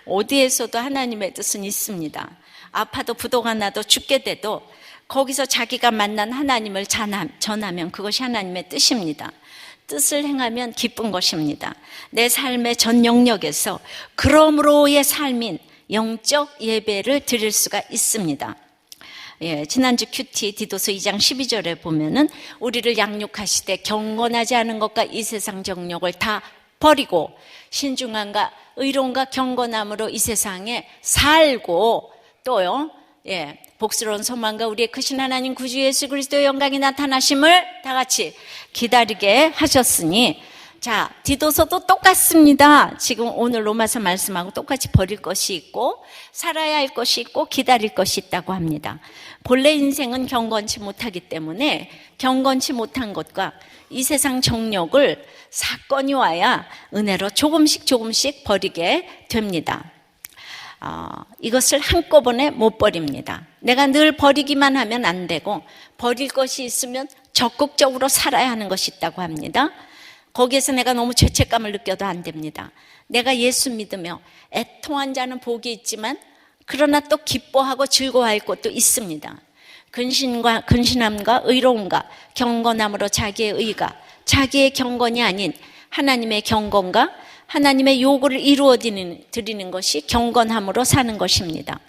어디에서도 하나님의 뜻은 있습니다. 아파도 부도가 나도 죽게 돼도 거기서 자기가 만난 하나님을 전하면 그것이 하나님의 뜻입니다. 뜻을 행하면 기쁜 것입니다. 내 삶의 전 영역에서 그러므로의 삶인 영적 예배를 드릴 수가 있습니다. 예, 지난주 큐티 디도서 2장 12절에 보면은 우리를 양육하시되 경건하지 않은 것과 이 세상 정욕을 다 버리고 신중함과 의로움과 경건함으로 이 세상에 살고 또요, 예, 복스러운 소망과 우리의 크신 하나님 구주 예수 그리스도의 영광이 나타나심을 다 같이 기다리게 하셨으니, 자, 디도서도 똑같습니다. 지금 오늘 로마서 말씀하고 똑같이 버릴 것이 있고 살아야 할 것이 있고 기다릴 것이 있다고 합니다. 본래 인생은 경건치 못하기 때문에 경건치 못한 것과 이 세상 정욕을 사건이 와야 은혜로 조금씩 버리게 됩니다. 이것을 한꺼번에 못 버립니다. 내가 늘 버리기만 하면 안 되고 버릴 것이 있으면 적극적으로 살아야 하는 것이 있다고 합니다. 거기에서 내가 너무 죄책감을 느껴도 안 됩니다. 내가 예수 믿으며 애통한 자는 복이 있지만 그러나 또 기뻐하고 즐거워할 것도 있습니다. 근신함과 의로움과 경건함으로 자기의 의가 자기의 경건이 아닌 하나님의 경건과 하나님의 요구를 이루어 드리는 것이 경건함으로 사는 것입니다.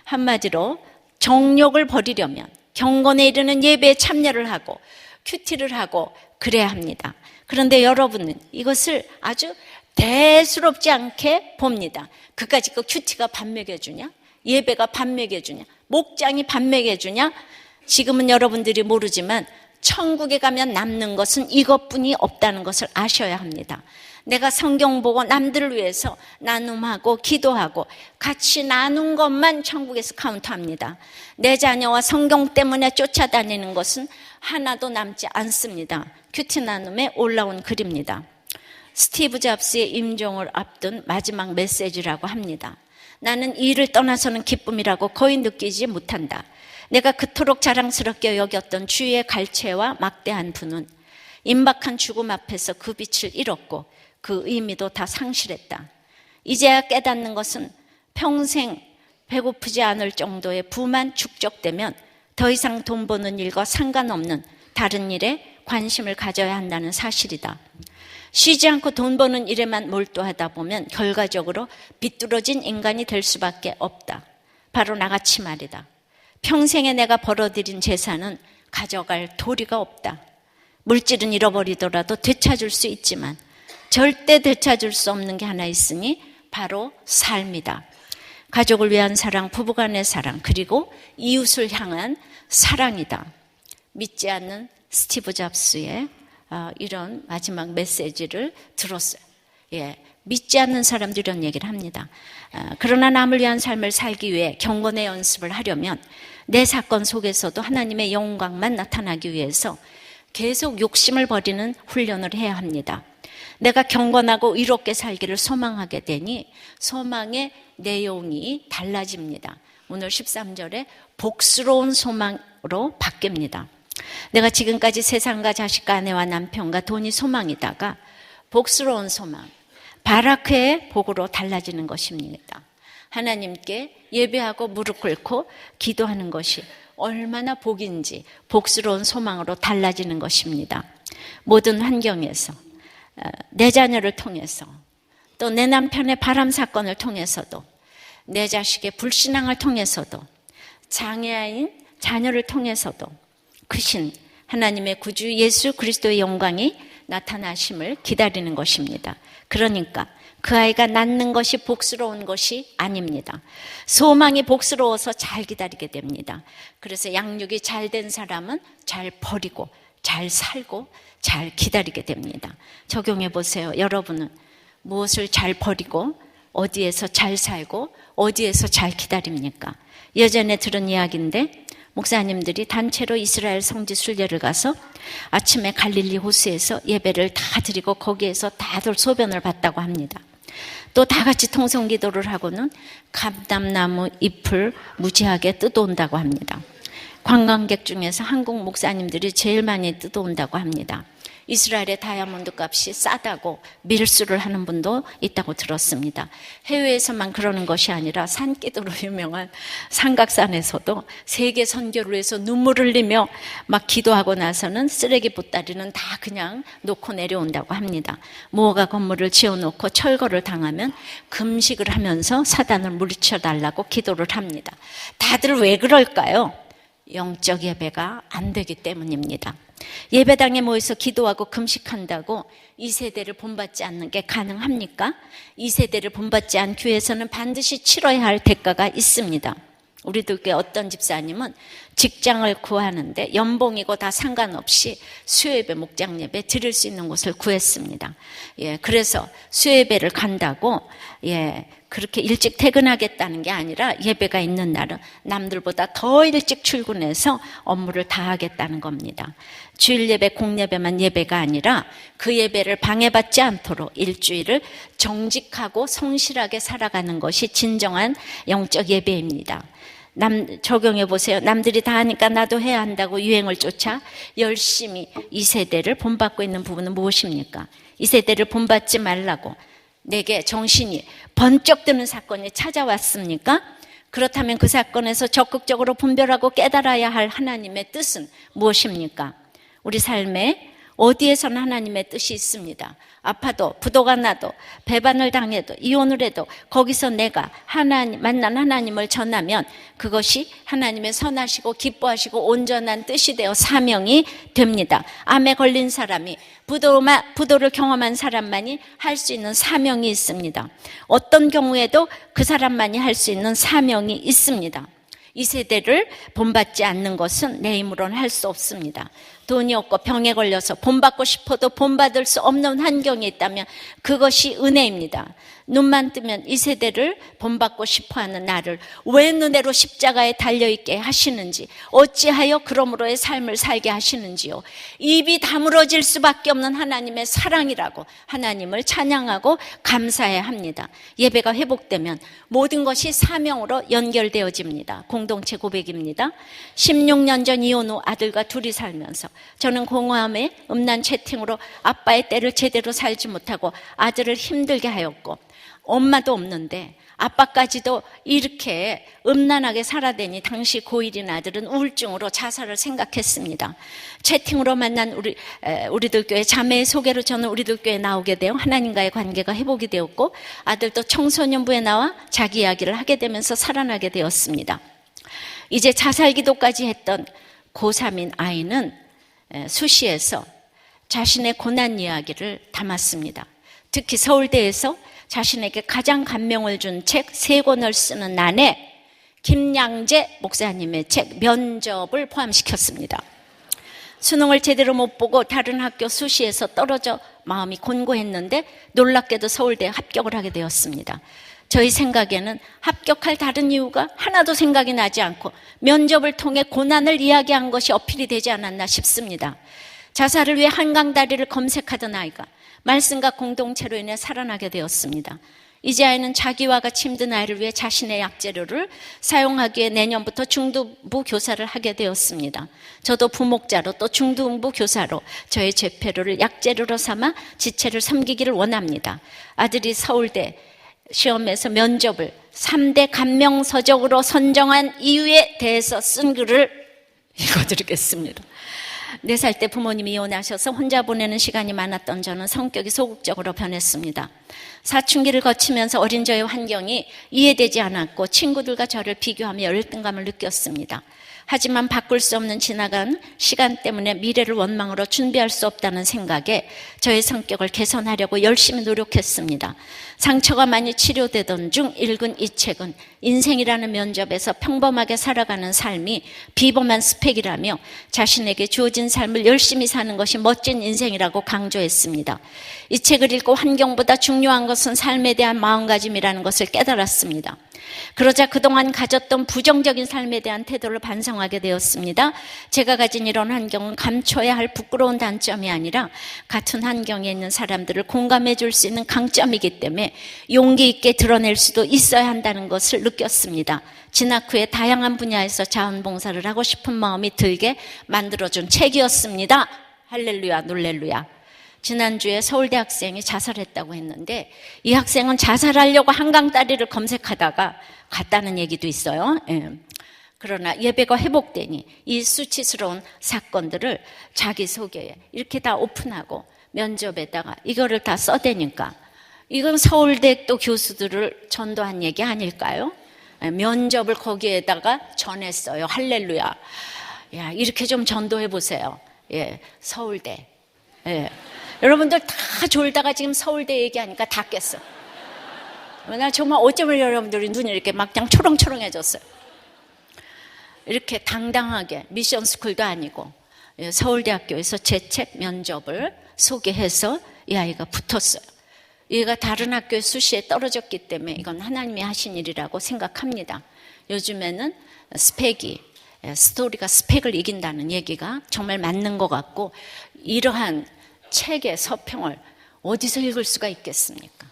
한마디로 정욕을 버리려면 경건에 이르는 예배에 참여를 하고 큐티를 하고 그래야 합니다. 그런데 여러분은 이것을 아주 대수롭지 않게 봅니다. 그까짓 거 큐티가 밥 먹여주냐? 예배가 밥 먹여주냐? 목장이 밥 먹여주냐? 지금은 여러분들이 모르지만 천국에 가면 남는 것은 이것뿐이 없다는 것을 아셔야 합니다. 내가 성경 보고 남들을 위해서 나눔하고 기도하고 같이 나눈 것만 천국에서 카운트합니다. 내 자녀와 성경 때문에 쫓아다니는 것은 하나도 남지 않습니다. 큐티 나눔에 올라온 글입니다. 스티브 잡스의 임종을 앞둔 마지막 메시지라고 합니다. 나는 이 일을 떠나서는 기쁨이라고 거의 느끼지 못한다. 내가 그토록 자랑스럽게 여겼던 주의 갈채와 막대한 분은 임박한 죽음 앞에서 그 빛을 잃었고 그 의미도 다 상실했다. 이제야 깨닫는 것은 평생 배고프지 않을 정도의 부만 축적되면 더 이상 돈 버는 일과 상관없는 다른 일에 관심을 가져야 한다는 사실이다. 쉬지 않고 돈 버는 일에만 몰두하다 보면 결과적으로 비뚤어진 인간이 될 수밖에 없다. 바로 나같이 말이다. 평생에 내가 벌어들인 재산은 가져갈 도리가 없다. 물질은 잃어버리더라도 되찾을 수 있지만 절대 되찾을 수 없는 게 하나 있으니 바로 삶이다. 가족을 위한 사랑, 부부간의 사랑, 그리고 이웃을 향한 사랑이다. 믿지 않는 스티브 잡스의 이런 마지막 메시지를 들었어요. 예, 믿지 않는 사람들이 이런 얘기를 합니다. 그러나 남을 위한 삶을 살기 위해 경건의 연습을 하려면 내 사건 속에서도 하나님의 영광만 나타나기 위해서 계속 욕심을 버리는 훈련을 해야 합니다. 내가 경건하고 의롭게 살기를 소망하게 되니 소망의 내용이 달라집니다. 오늘 13절에 복스러운 소망으로 바뀝니다. 내가 지금까지 세상과 자식과 아내와 남편과 돈이 소망이다가 복스러운 소망, 바라크의 복으로 달라지는 것입니다. 하나님께 예배하고 무릎 꿇고 기도하는 것이 얼마나 복인지 복스러운 소망으로 달라지는 것입니다. 모든 환경에서 내 자녀를 통해서 또 내 남편의 바람 사건을 통해서도 내 자식의 불신앙을 통해서도 장애인 자녀를 통해서도 크신 하나님의 구주 예수 그리스도의 영광이 나타나심을 기다리는 것입니다. 그러니까 그 아이가 낳는 것이 복스러운 것이 아닙니다. 소망이 복스러워서 잘 기다리게 됩니다. 그래서 양육이 잘 된 사람은 잘 버리고 잘 살고 잘 기다리게 됩니다. 적용해 보세요. 여러분은 무엇을 잘 버리고 어디에서 잘 살고 어디에서 잘 기다립니까? 예전에 들은 이야기인데 목사님들이 단체로 이스라엘 성지 순례를 가서 아침에 갈릴리 호수에서 예배를 다 드리고 거기에서 다들 소변을 봤다고 합니다. 또 다 같이 통성기도를 하고는 감람나무 잎을 무지하게 뜯어온다고 합니다. 관광객 중에서 한국 목사님들이 제일 많이 뜯어온다고 합니다. 이스라엘의 다이아몬드 값이 싸다고 밀수를 하는 분도 있다고 들었습니다. 해외에서만 그러는 것이 아니라 산기도로 유명한 삼각산에서도 세계 선교를 위해서 눈물을 흘리며 막 기도하고 나서는 쓰레기 보따리는 다 그냥 놓고 내려온다고 합니다. 무허가 건물을 지어놓고 철거를 당하면 금식을 하면서 사단을 물리쳐 달라고 기도를 합니다. 다들 왜 그럴까요? 영적 예배가 안 되기 때문입니다. 예배당에 모여서 기도하고 금식한다고 이 세대를 본받지 않는 게 가능합니까? 이 세대를 본받지 않은 교회에서는 반드시 치러야 할 대가가 있습니다. 우리들 교회 어떤 집사님은 직장을 구하는데 연봉이고 다 상관없이 수요예배, 목장예배 드릴 수 있는 곳을 구했습니다. 그래서 수요예배를 간다고 그렇게 일찍 퇴근하겠다는 게 아니라 예배가 있는 날은 남들보다 더 일찍 출근해서 업무를 다 하겠다는 겁니다. 주일 예배, 공예배만 예배가 아니라 그 예배를 방해받지 않도록 일주일을 정직하고 성실하게 살아가는 것이 진정한 영적 예배입니다. 적용해 보세요. 남들이 다 하니까 나도 해야 한다고 유행을 쫓아 열심히 이 세대를 본받고 있는 부분은 무엇입니까? 이 세대를 본받지 말라고 내게 정신이 번쩍 드는 사건이 찾아왔습니까? 그렇다면 그 사건에서 적극적으로 분별하고 깨달아야 할 하나님의 뜻은 무엇입니까? 우리 삶에 어디에서는 하나님의 뜻이 있습니다. 아파도 부도가 나도 배반을 당해도 이혼을 해도 거기서 내가 만난 하나님을 전하면 그것이 하나님의 선하시고 기뻐하시고 온전한 뜻이 되어 사명이 됩니다. 암에 걸린 사람이 부도를 경험한 사람만이 할 수 있는 사명이 있습니다. 어떤 경우에도 그 사람만이 할 수 있는 사명이 있습니다. 이 세대를 본받지 않는 것은 내 힘으로는 할 수 없습니다. 돈이 없고 병에 걸려서 본받고 싶어도 본받을 수 없는 환경이 있다면 그것이 은혜입니다. 눈만 뜨면 이 세대를 본받고 싶어하는 나를 왜 눈으로 십자가에 달려있게 하시는지, 어찌하여 그러므로의 삶을 살게 하시는지요. 입이 다물어질 수밖에 없는 하나님의 사랑이라고 하나님을 찬양하고 감사해야 합니다. 예배가 회복되면 모든 것이 사명으로 연결되어집니다. 공동체 고백입니다. 16년 전 이혼 후 아들과 둘이 살면서 저는 공허함에 음란 채팅으로 아빠의 때를 제대로 살지 못하고 아들을 힘들게 하였고 엄마도 없는데 아빠까지도 이렇게 음란하게 살아대니 당시 고1인 아들은 우울증으로 자살을 생각했습니다. 채팅으로 만난 우리들 교회 자매의 소개로 저는 우리들 교회에 나오게 되어 하나님과의 관계가 회복이 되었고 아들도 청소년부에 나와 자기 이야기를 하게 되면서 살아나게 되었습니다. 이제 자살 기도까지 했던 고3인 아이는 수시에서 자신의 고난 이야기를 담았습니다. 특히 서울대에서 자신에게 가장 감명을 준 책 3권을 쓰는 난에 김양재 목사님의 책 면접을 포함시켰습니다. 수능을 제대로 못 보고 다른 학교 수시에서 떨어져 마음이 곤고했는데 놀랍게도 서울대에 합격을 하게 되었습니다. 저희 생각에는 합격할 다른 이유가 하나도 생각이 나지 않고 면접을 통해 고난을 이야기한 것이 어필이 되지 않았나 싶습니다. 자살을 위해 한강다리를 검색하던 아이가 말씀과 공동체로 인해 살아나게 되었습니다. 이제 아이는 자기와 같이 힘든 아이를 위해 자신의 약재료를 사용하기에 내년부터 중등부 교사를 하게 되었습니다. 저도 부목자로 또 중등부 교사로 저의 제패료를 약재료로 삼아 지체를 섬기기를 원합니다. 아들이 서울대 시험에서 면접을 3대 감명서적으로 선정한 이유에 대해서 쓴 글을 읽어드리겠습니다. 4살 때 부모님이 이혼하셔서 혼자 보내는 시간이 많았던 저는 성격이 소극적으로 변했습니다. 사춘기를 거치면서 어린 저의 환경이 이해되지 않았고 친구들과 저를 비교하며 열등감을 느꼈습니다. 하지만 바꿀 수 없는 지나간 시간 때문에 미래를 원망으로 준비할 수 없다는 생각에 저의 성격을 개선하려고 열심히 노력했습니다. 상처가 많이 치료되던 중 읽은 이 책은 인생이라는 면접에서 평범하게 살아가는 삶이 비범한 스펙이라며 자신에게 주어진 삶을 열심히 사는 것이 멋진 인생이라고 강조했습니다. 이 책을 읽고 환경보다 중요한 것은 삶에 대한 마음가짐이라는 것을 깨달았습니다. 그러자 그동안 가졌던 부정적인 삶에 대한 태도를 반성하게 되었습니다. 제가 가진 이런 환경은 감춰야 할 부끄러운 단점이 아니라 같은 환경에 있는 사람들을 공감해 줄 수 있는 강점이기 때문에 용기 있게 드러낼 수도 있어야 한다는 것을 느꼈습니다. 진학 후에 다양한 분야에서 자원봉사를 하고 싶은 마음이 들게 만들어준 책이었습니다. 할렐루야, 놀렐루야. 지난주에 서울대 학생이 자살했다고 했는데 이 학생은 자살하려고 한강다리를 검색하다가 갔다는 얘기도 있어요. 그러나 예배가 회복되니 이 수치스러운 사건들을 자기소개에 이렇게 다 오픈하고 면접에다가 이거를 다 써대니까 이건 서울대 또 교수들을 전도한 얘기 아닐까요? 면접을 거기에다가 전했어요. 할렐루야. 야, 이렇게 좀 전도해 보세요. 예, 서울대. 예. 여러분들 다 졸다가 지금 서울대 얘기하니까 다 깼어. 나 정말 어쩌면 여러분들이 눈이 이렇게 막 그냥 초롱초롱해졌어요. 이렇게 당당하게 미션 스쿨도 아니고 서울대학교에서 제 책 면접을 소개해서 이 아이가 붙었어요. 얘가 다른 학교의 수시에 떨어졌기 때문에 이건 하나님이 하신 일이라고 생각합니다. 요즘에는 스토리가 스펙을 이긴다는 얘기가 정말 맞는 것 같고 이러한 책의 서평을 어디서 읽을 수가 있겠습니까?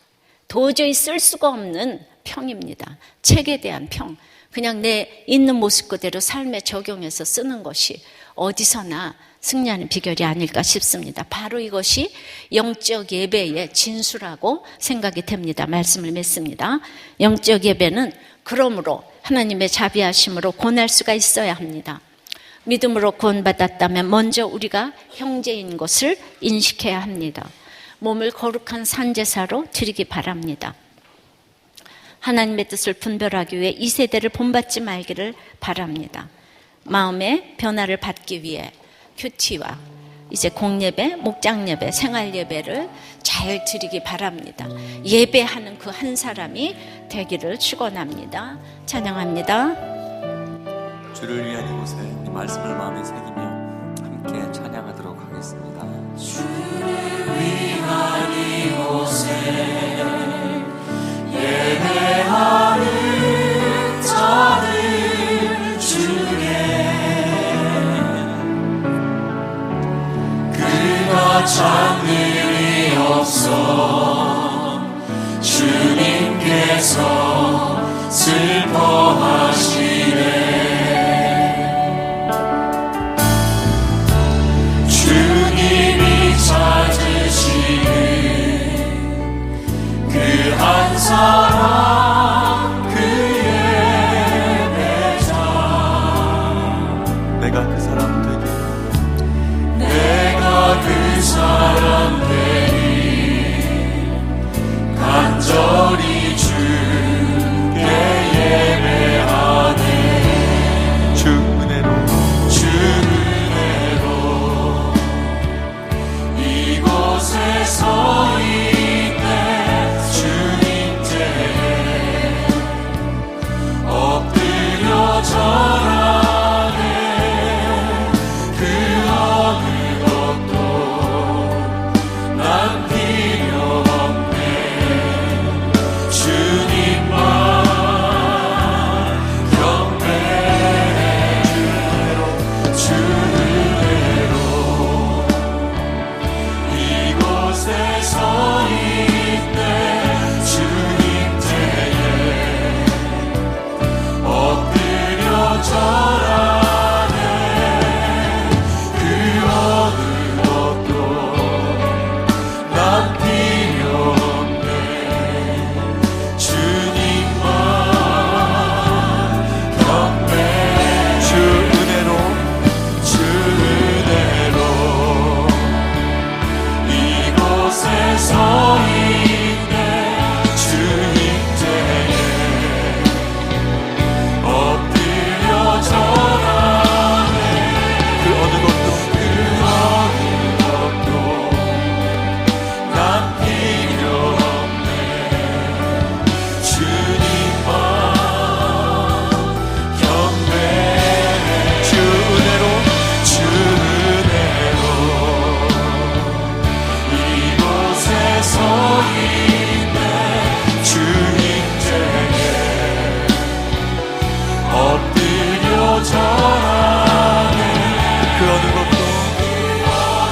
도저히 쓸 수가 없는 평입니다. 책에 대한 평. 그냥 내 있는 모습 그대로 삶에 적용해서 쓰는 것이 어디서나 승리하는 비결이 아닐까 싶습니다. 바로 이것이 영적 예배의 진수라고 생각이 됩니다. 말씀을 맺습니다. 영적 예배는 그러므로 하나님의 자비하심으로 권할 수가 있어야 합니다. 믿음으로 구원받았다면 먼저 우리가 형제인 것을 인식해야 합니다. 몸을 거룩한 산제사로 드리기 바랍니다. 하나님의 뜻을 분별하기 위해 이 세대를 본받지 말기를 바랍니다. 마음의 변화를 받기 위해 큐티와 이제 공예배, 목장예배, 생활예배를 잘 드리기 바랍니다. 예배하는 그 한 사람이 되기를 축원합니다. 찬양합니다. 주를 위한 이곳에 이 말씀을 마음에 새기며 함께 찬양하도록 하겠습니다. 주를 위한 이곳에 예배하는 자들 중에 그가 찾는 이 없어 주님께서 슬퍼하시네. 찾으시는 그 한 사람 그 예배자 내가 그 사람 되기 내가 그 사람 되니 간절히 주를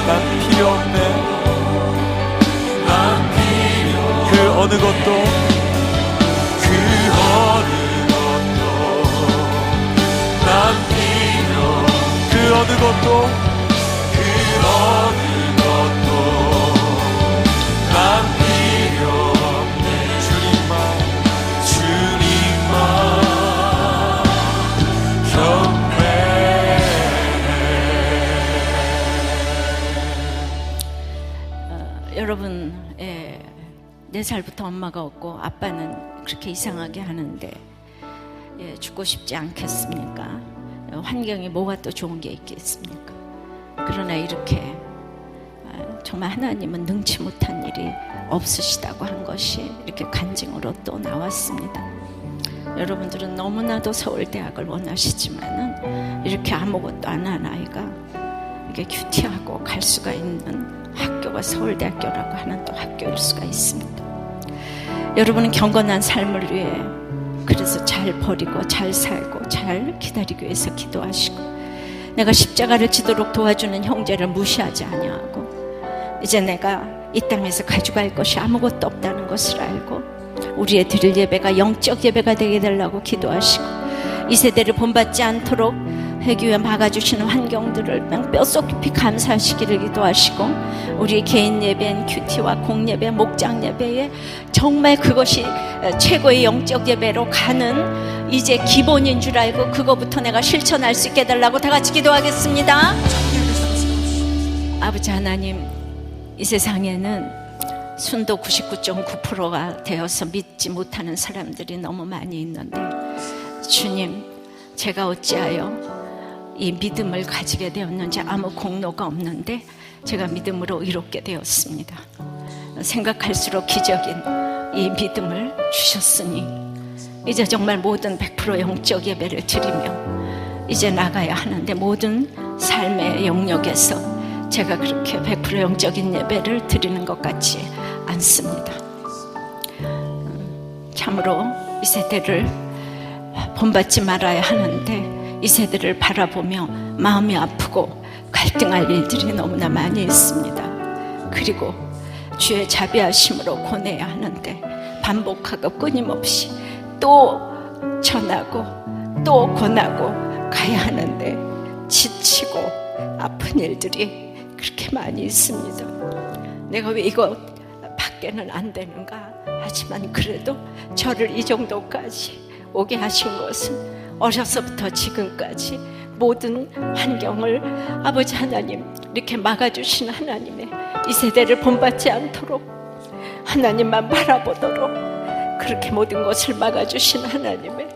난 필요 없네. 난 필요 그 어느 것도 난 필요 그 어느 것도 난 필요 없네. 주님만 경배해. 여러분, 4살부터 엄마가 없고 아빠는 그렇게 이상하게 하는데 죽고 싶지 않겠습니까? 환경이 뭐가 또 좋은 게 있겠습니까? 그러나 이렇게 정말 하나님은 능치 못한 일이 없으시다고 한 것이 이렇게 간증으로 또 나왔습니다. 여러분들은 너무나도 서울대학을 원하시지만은 이렇게 아무것도 안 한 아이가 이렇게 큐티하고 갈 수가 있는 학교가 서울대학교라고 하는 또 학교일 수가 있습니다. 여러분은 경건한 삶을 위해 그래서 잘 버리고 잘 살고 잘 기다리기 위해서 기도하시고, 내가 십자가를 지도록 도와주는 형제를 무시하지 아니하고, 이제 내가 이 땅에서 가져갈 것이 아무것도 없다는 것을 알고 우리의 드릴 예배가 영적 예배가 되게 되려고 기도하시고, 이 세대를 본받지 않도록 회교에 막아주시는 환경들을 뼛속 깊이 감사하시기를 기도하시고, 우리의 개인 예배인 큐티와 공예배, 목장 예배에 정말 그것이 최고의 영적 예배로 가는 이제 기본인 줄 알고 그거부터 내가 실천할 수 있게 해달라고 다 같이 기도하겠습니다. 아버지 하나님, 이 세상에는 순도 99.9%가 되어서 믿지 못하는 사람들이 너무 많이 있는데, 주님, 제가 어찌하여 이 믿음을 가지게 되었는지 아무 공로가 없는데 제가 믿음으로 의롭게 되었습니다. 생각할수록 기적인 이 믿음을 주셨으니 이제 정말 모든 100% 영적 예배를 드리며 이제 나가야 하는데, 모든 삶의 영역에서 제가 그렇게 100% 영적인 예배를 드리는 것 같지 않습니다. 참으로 이 세대를 본받지 말아야 하는데 이 세대를 바라보며 마음이 아프고 갈등할 일들이 너무나 많이 있습니다. 그리고 주의 자비하심으로 권해야 하는데 반복하고 끊임없이 또 전하고 또 권하고 가야 하는데 지치고 아픈 일들이 그렇게 많이 있습니다. 내가 왜 이거 밖에는 안 되는가 하지만 그래도 저를 이 정도까지 오게 하신 것은 어려서부터 지금까지 모든 환경을 아버지 하나님 이렇게 막아주신 하나님의 이 세대를 본받지 않도록 하나님만 바라보도록 그렇게 모든 것을 막아주신 하나님의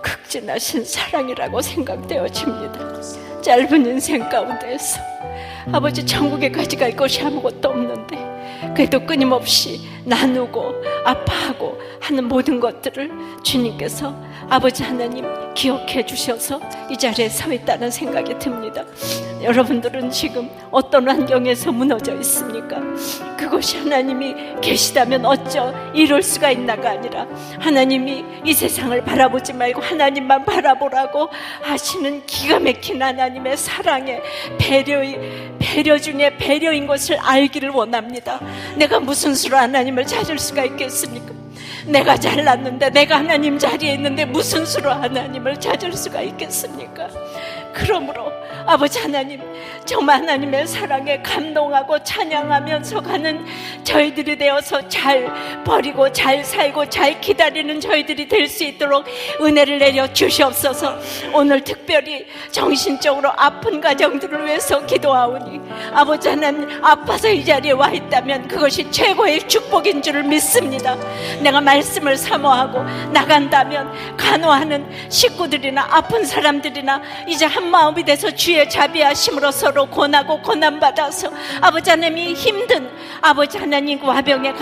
극진하신 사랑이라고 생각되어집니다. 짧은 인생 가운데서 아버지 천국에 가져갈 것이 아무것도 없는데 그래도 끊임없이 나누고 아파하고 하는 모든 것들을 주님께서 아버지 하나님 기억해 주셔서 이 자리에 서 있다는 생각이 듭니다. 여러분들은 지금 어떤 환경에서 무너져 있습니까? 그것이 하나님이 계시다면 어쩌 이룰 수가 있나가 아니라 하나님이 이 세상을 바라보지 말고 하나님만 바라보라고 하시는 기가 막힌 하나님의 사랑의 배려 중에 배려인 것을 알기를 원합니다. 내가 무슨 수로 하나님을 찾을 수가 있겠습니까? 내가 잘났는데, 내가 하나님 자리에 있는데 무슨 수로 하나님을 찾을 수가 있겠습니까? 그러므로 아버지 하나님, 정말 하나님의 사랑에 감동하고 찬양하면서 가는 저희들이 되어서 잘 버리고 잘 살고 잘 기다리는 저희들이 될 수 있도록 은혜를 내려 주시옵소서. 오늘 특별히 정신적으로 아픈 가정들을 위해서 기도하오니 아버지 하나님, 아파서 이 자리에 와 있다면 그것이 최고의 축복인 줄을 믿습니다. 내가 말씀을 사모하고 나간다면 간호하는 식구들이나 아픈 사람들이나 이제 한 마음이 돼서 주의 자비하심으로 서로 권하고 고난받아서 아버지 하나님이 힘든 아버지 하나님 화병의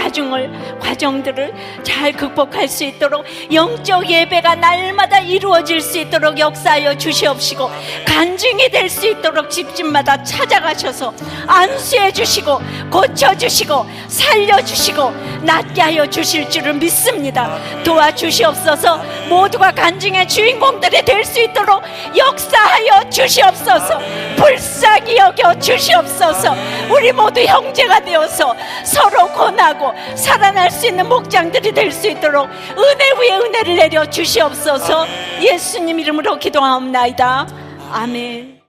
과정들을 잘 극복할 수 있도록 영적 예배가 날마다 이루어질 수 있도록 역사하여 주시옵시고, 간증이 될 수 있도록 집집마다 찾아가셔서 안수해 주시고 고쳐주시고 살려주시고 낫게 하여 주실 줄을 믿습니다. 도와주시옵소서. 모두가 간증의 주인공들이 될 수 있도록 역사하여 주시옵소서. 불쌍 값싸게 여겨 주시옵소서. 우리 모두 형제가 되어서 서로 권하고 살아날 수 있는 목장들이 될 수 있도록 은혜 위에 은혜를 내려 주시옵소서. 예수님 이름으로 기도하옵나이다. 아멘.